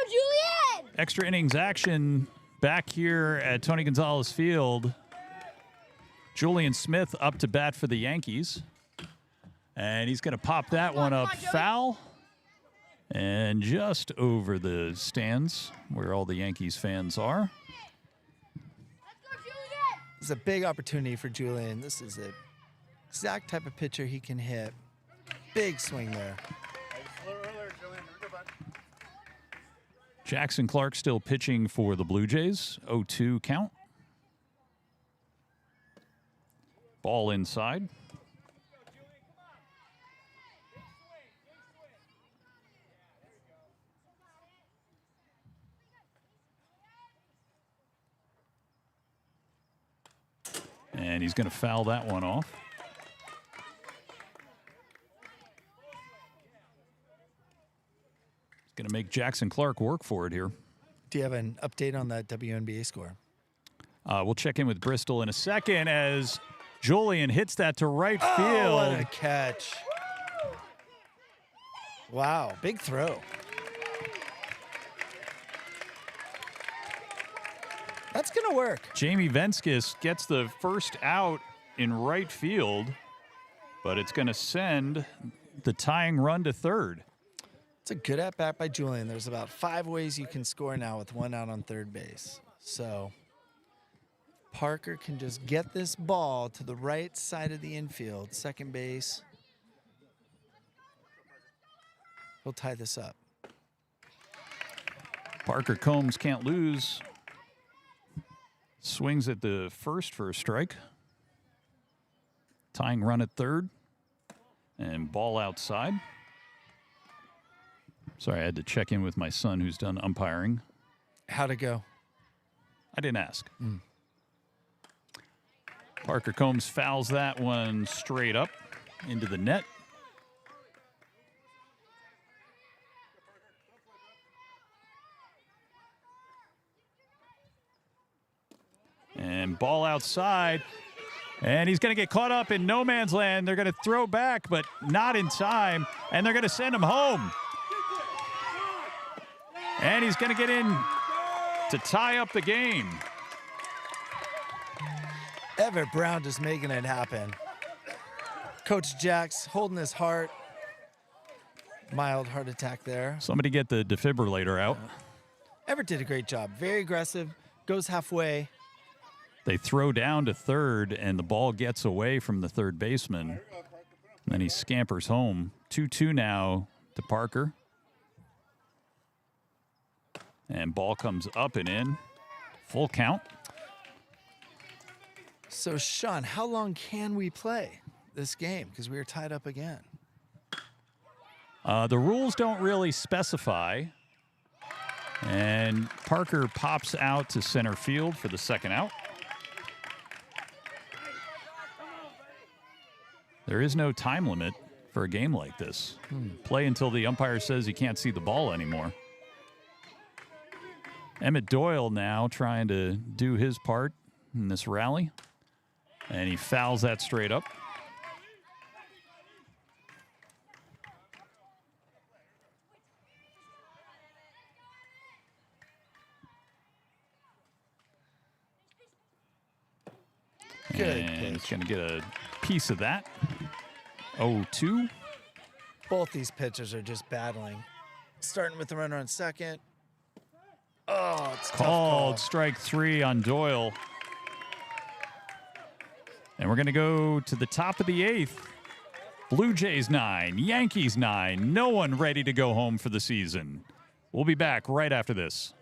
Julian! Extra innings action back here at Tony Gonzalez Field. Julian Smith up to bat for the Yankees. And he's going to pop that one up foul. And just over the stands where all the Yankees fans are. This is a big opportunity for Julian. This is the exact type of pitcher he can hit. Big swing there. A little earlier, Julian. Here we go, bud. Jackson Clark still pitching for the Blue Jays. 0-2 count. Ball inside. And he's going to foul that one off. He's going to make Jackson Clark work for it here. Do you have an update on that WNBA score? We'll check in with Bristol in a second as Julian hits that to right field. Oh, what a catch. Wow, big throw. That's going to work. Jamie Venskis gets the first out in right field, but it's going to send the tying run to third. It's a good at-bat by Julian. There's about 5 ways you can score now with 1 out on third base. So Parker can just get this ball to the right side of the infield, second base. He'll tie this up. Parker Combs can't lose. Swings at the first for a strike. Tying run at third. And ball outside. Sorry, I had to check in with my son who's done umpiring. How'd it go? I didn't ask. Parker Combs fouls that one straight up into the net. And ball outside. And he's going to get caught up in no man's land. They're going to throw back, but not in time. And they're going to send him home. And he's going to get in to tie up the game. Everett Brown just making it happen. Coach Jax holding his heart. Mild heart attack there. Somebody get the defibrillator out. Everett did a great job. Very aggressive. Goes halfway. They throw down to third, and the ball gets away from the third baseman. And then he scampers home. 2-2 now to Parker. And ball comes up and in. Full count. So, Sean, how long can we play this game? Because we are tied up again. The rules don't really specify. And Parker pops out to center field for the second out. There is no time limit for a game like this. Play until the umpire says you can't see the ball anymore. Emmett Doyle now trying to do his part in this rally. And he fouls that straight up. Good And it's pitch. going to get a piece of that. 0-2. Both these pitchers are just battling. Starting with the runner on second. Oh, it's a tough call. Called strike 3 on Doyle. And we're going to go to the top of the 8th. Blue Jays 9, Yankees 9. No one ready to go home for the season. We'll be back right after this.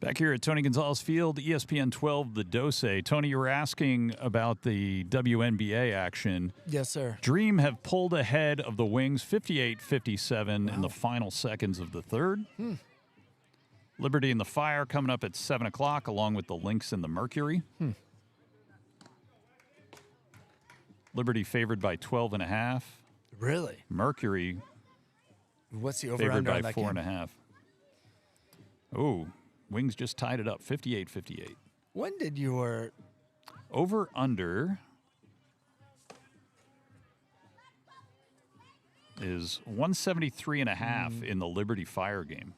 Back here at Tony Gonzalez Field, ESPN 12, the Dose. Tony, you were asking about the WNBA action. Yes, sir. Dream have pulled ahead of the Wings 58-57 in the final seconds of the third. Liberty and the Fire coming up at 7 o'clock, along with the Lynx and the Mercury. Liberty favored by 12.5. Really? Mercury What's the favored over-under by on that game? 4.5. Oh, Wings just tied it up, 58-58. When did your Over under is 173.5 in the Liberty Fire game.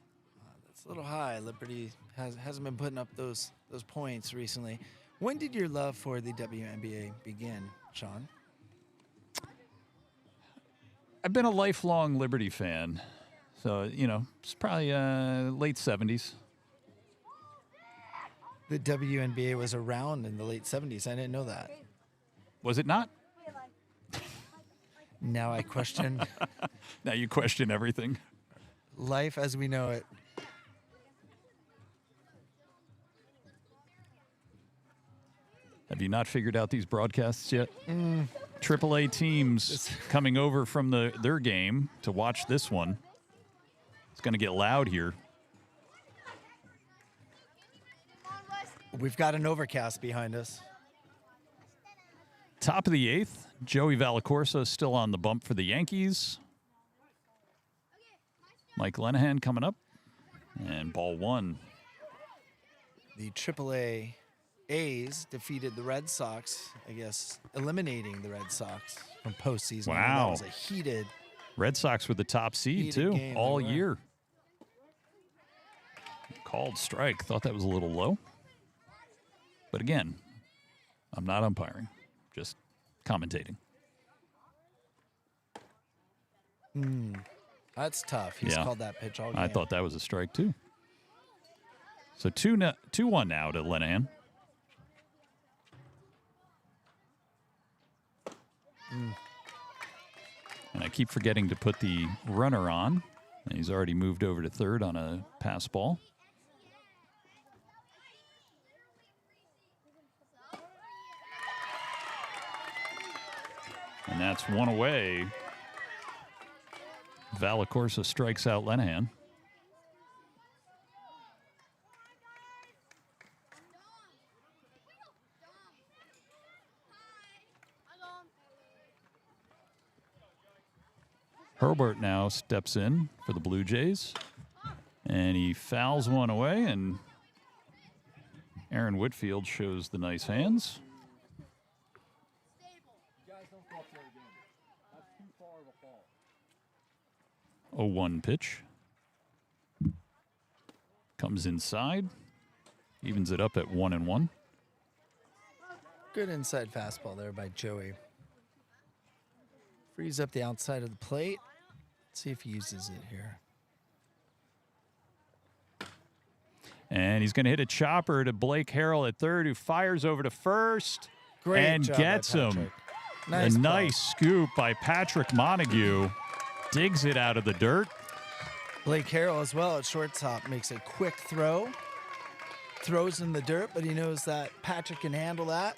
It's a little high. Liberty hasn't been putting up those points recently. When did your love for the WNBA begin, Sean? I've been a lifelong Liberty fan, so it's probably late 70s. The WNBA was around in the late 70s. I didn't know that. Was it not? Now I question Now you question everything. life as we know it. Have you not figured out these broadcasts yet? AAA teams coming over from their game to watch this one. It's going to get loud here. We've got an overcast behind us. Top of the eighth, Joey Valacorsa still on the bump for the Yankees. Mike Lenahan coming up. And ball one. The AAA A's defeated the Red Sox, I guess, eliminating the Red Sox from postseason. Wow. That was a heated. Red Sox were the top seed, Heated too, game, all they were. year. Called strike. Thought that was a little low. But again, I'm not umpiring, just commentating. That's tough. He's Yeah. called that pitch all game. I thought that was a strike, too. So 2-1 now to Lenahan. And I keep forgetting to put the runner on. And he's already moved over to third on a pass ball. And that's one away. Valacorsa strikes out Lenahan. Herbert now steps in for the Blue Jays. And he fouls one away, and Aaron Whitfield shows the nice hands. 0-1 pitch. Comes inside. Evens it up at 1-1. Good inside fastball there by Joey. Frees up the outside of the plate. Let's see if he uses it here. And he's going to hit a chopper to Blake Harrell at third, who fires over to first and job by gets him. Patrick. A Nice play. nice scoop by Patrick Montague. Digs it out of the dirt. Blake Harrell as well at shortstop makes a quick throw. Throws in the dirt, but he knows that Patrick can handle that.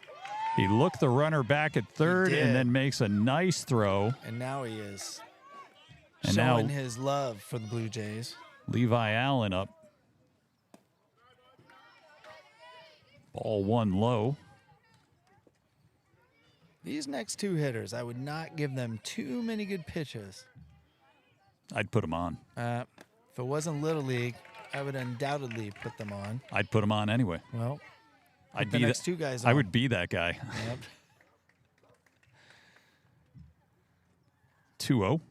He looked the runner back at third did. and then makes a nice throw. And now he is And showing now his love for the Blue Jays. Levi Allen up. Ball one low. These next two hitters, I would not give them too many good pitches. I'd put him on. If it wasn't Little League, I would undoubtedly put them on. I'd put him on anyway. Well, I'd the be next two guys I on. would be that guy. Yep. 2-0.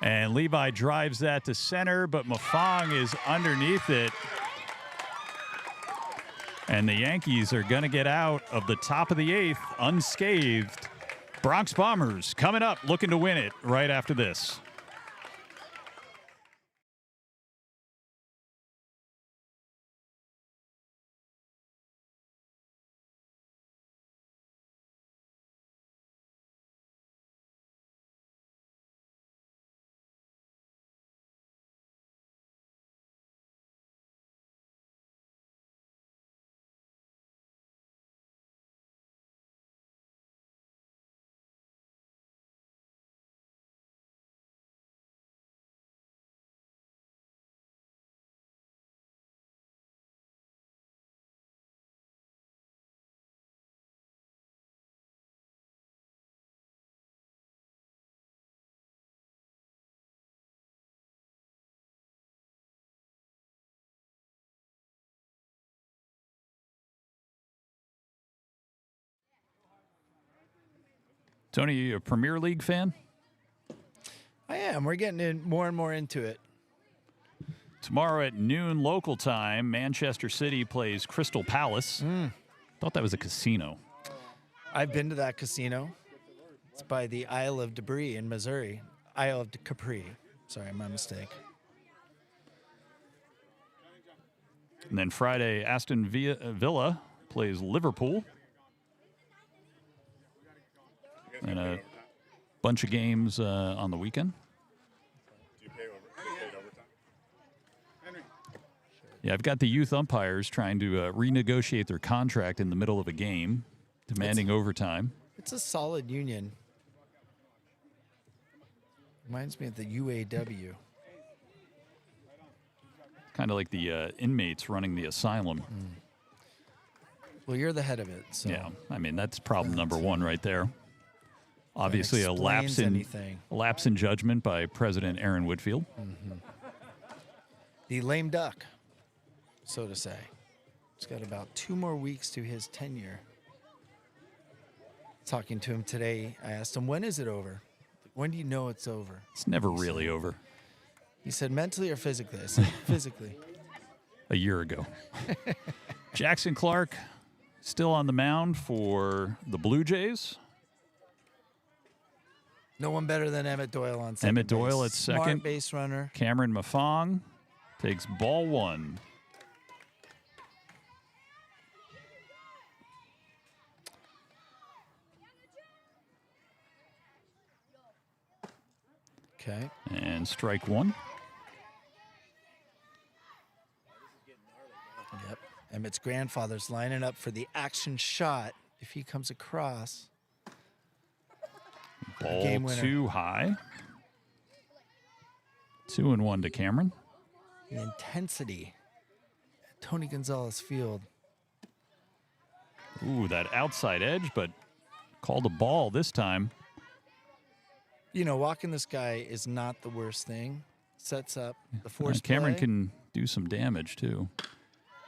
And Levi drives that to center, but Mafong is underneath it. And the Yankees are going to get out of the top of the eighth unscathed. Bronx Bombers coming up, looking to win it right after this. Tony, you a Premier League fan? I am. We're getting in more and more into it. Tomorrow at noon local time, Manchester City plays Crystal Palace. Thought that was a casino. I've been to that casino. It's by the Isle of Debris in Missouri. Isle of Capri. Sorry, my mistake. And then Friday, Aston Villa plays Liverpool. And a bunch of games on the weekend. Do you pay overtime? Henry. Yeah, I've got the youth umpires trying to renegotiate their contract in the middle of a game, demanding overtime. It's a solid union. Reminds me of the UAW. Kind of like the inmates running the asylum. Well, you're the head of it, so Yeah, I mean, that's problem number one right there. Obviously, a lapse in judgment by President Aaron Whitfield. The lame duck, so to say. He's got about 2 more weeks to his tenure. Talking to him today, I asked him, when is it over? When do you know it's over? It's never really over. He said, mentally or physically? I said, physically. A year ago. Jackson Clark still on the mound for the Blue Jays. No one better than Emmett Doyle on second Emmett Doyle base. at second. Smart base runner. Cameron Mafong takes ball 1. Okay. And strike 1. Yep. Emmett's grandfather's lining up for the action shot if he comes across. Ball Game winner. 2 high. 2-1 to Cameron. The intensity at Tony Gonzalez Field. Ooh, that outside edge, but called a ball this time. You know, walking this guy is not the worst thing. Sets up the force Cameron play. can do some damage, too.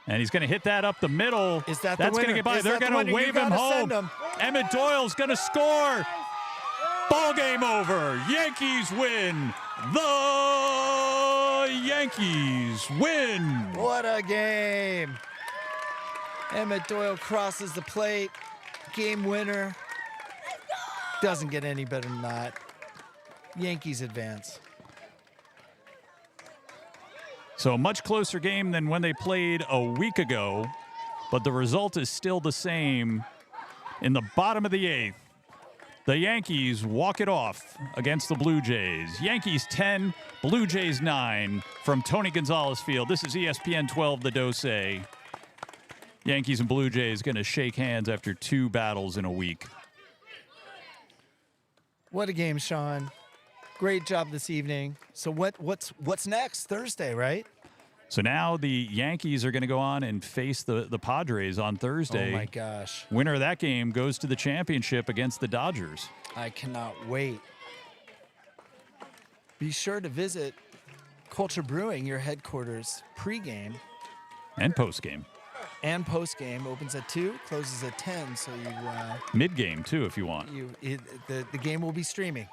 And he's going to hit that up the middle. Is that the That's going to winner? get by. Is They're that the going to winner? You wave him gotta home. send him. Emmett Doyle's going to score. Ball game over. Yankees win. The Yankees win. What a game. Emmett Doyle crosses the plate. Game winner. Doesn't get any better than that. Yankees advance. So a much closer game than when they played a week ago, but the result is still the same. In the bottom of the 8th, the Yankees walk it off against the Blue Jays. Yankees 10, Blue Jays 9 from Tony Gonzalez Field. This is ESPN 12, the Dose. Yankees and Blue Jays going to shake hands after 2 battles in a week. What a game, Sean. Great job this evening. So what's next? Thursday, right? So now the Yankees are going to go on and face the Padres on Thursday. Oh, my gosh. Winner of that game goes to the championship against the Dodgers. I cannot wait. Be sure to visit Culture Brewing, your headquarters, pregame And postgame. and postgame. Opens at 2, closes at 10. So Mid-game, too, if you want. the game will be streaming.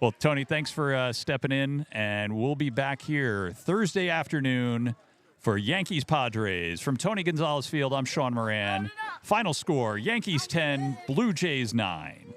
Well, Tony, thanks for stepping in, and we'll be back here Thursday afternoon for Yankees-Padres. From Tony Gonzalez Field, I'm Sean Moran. Final score, Yankees 10, Blue Jays 9.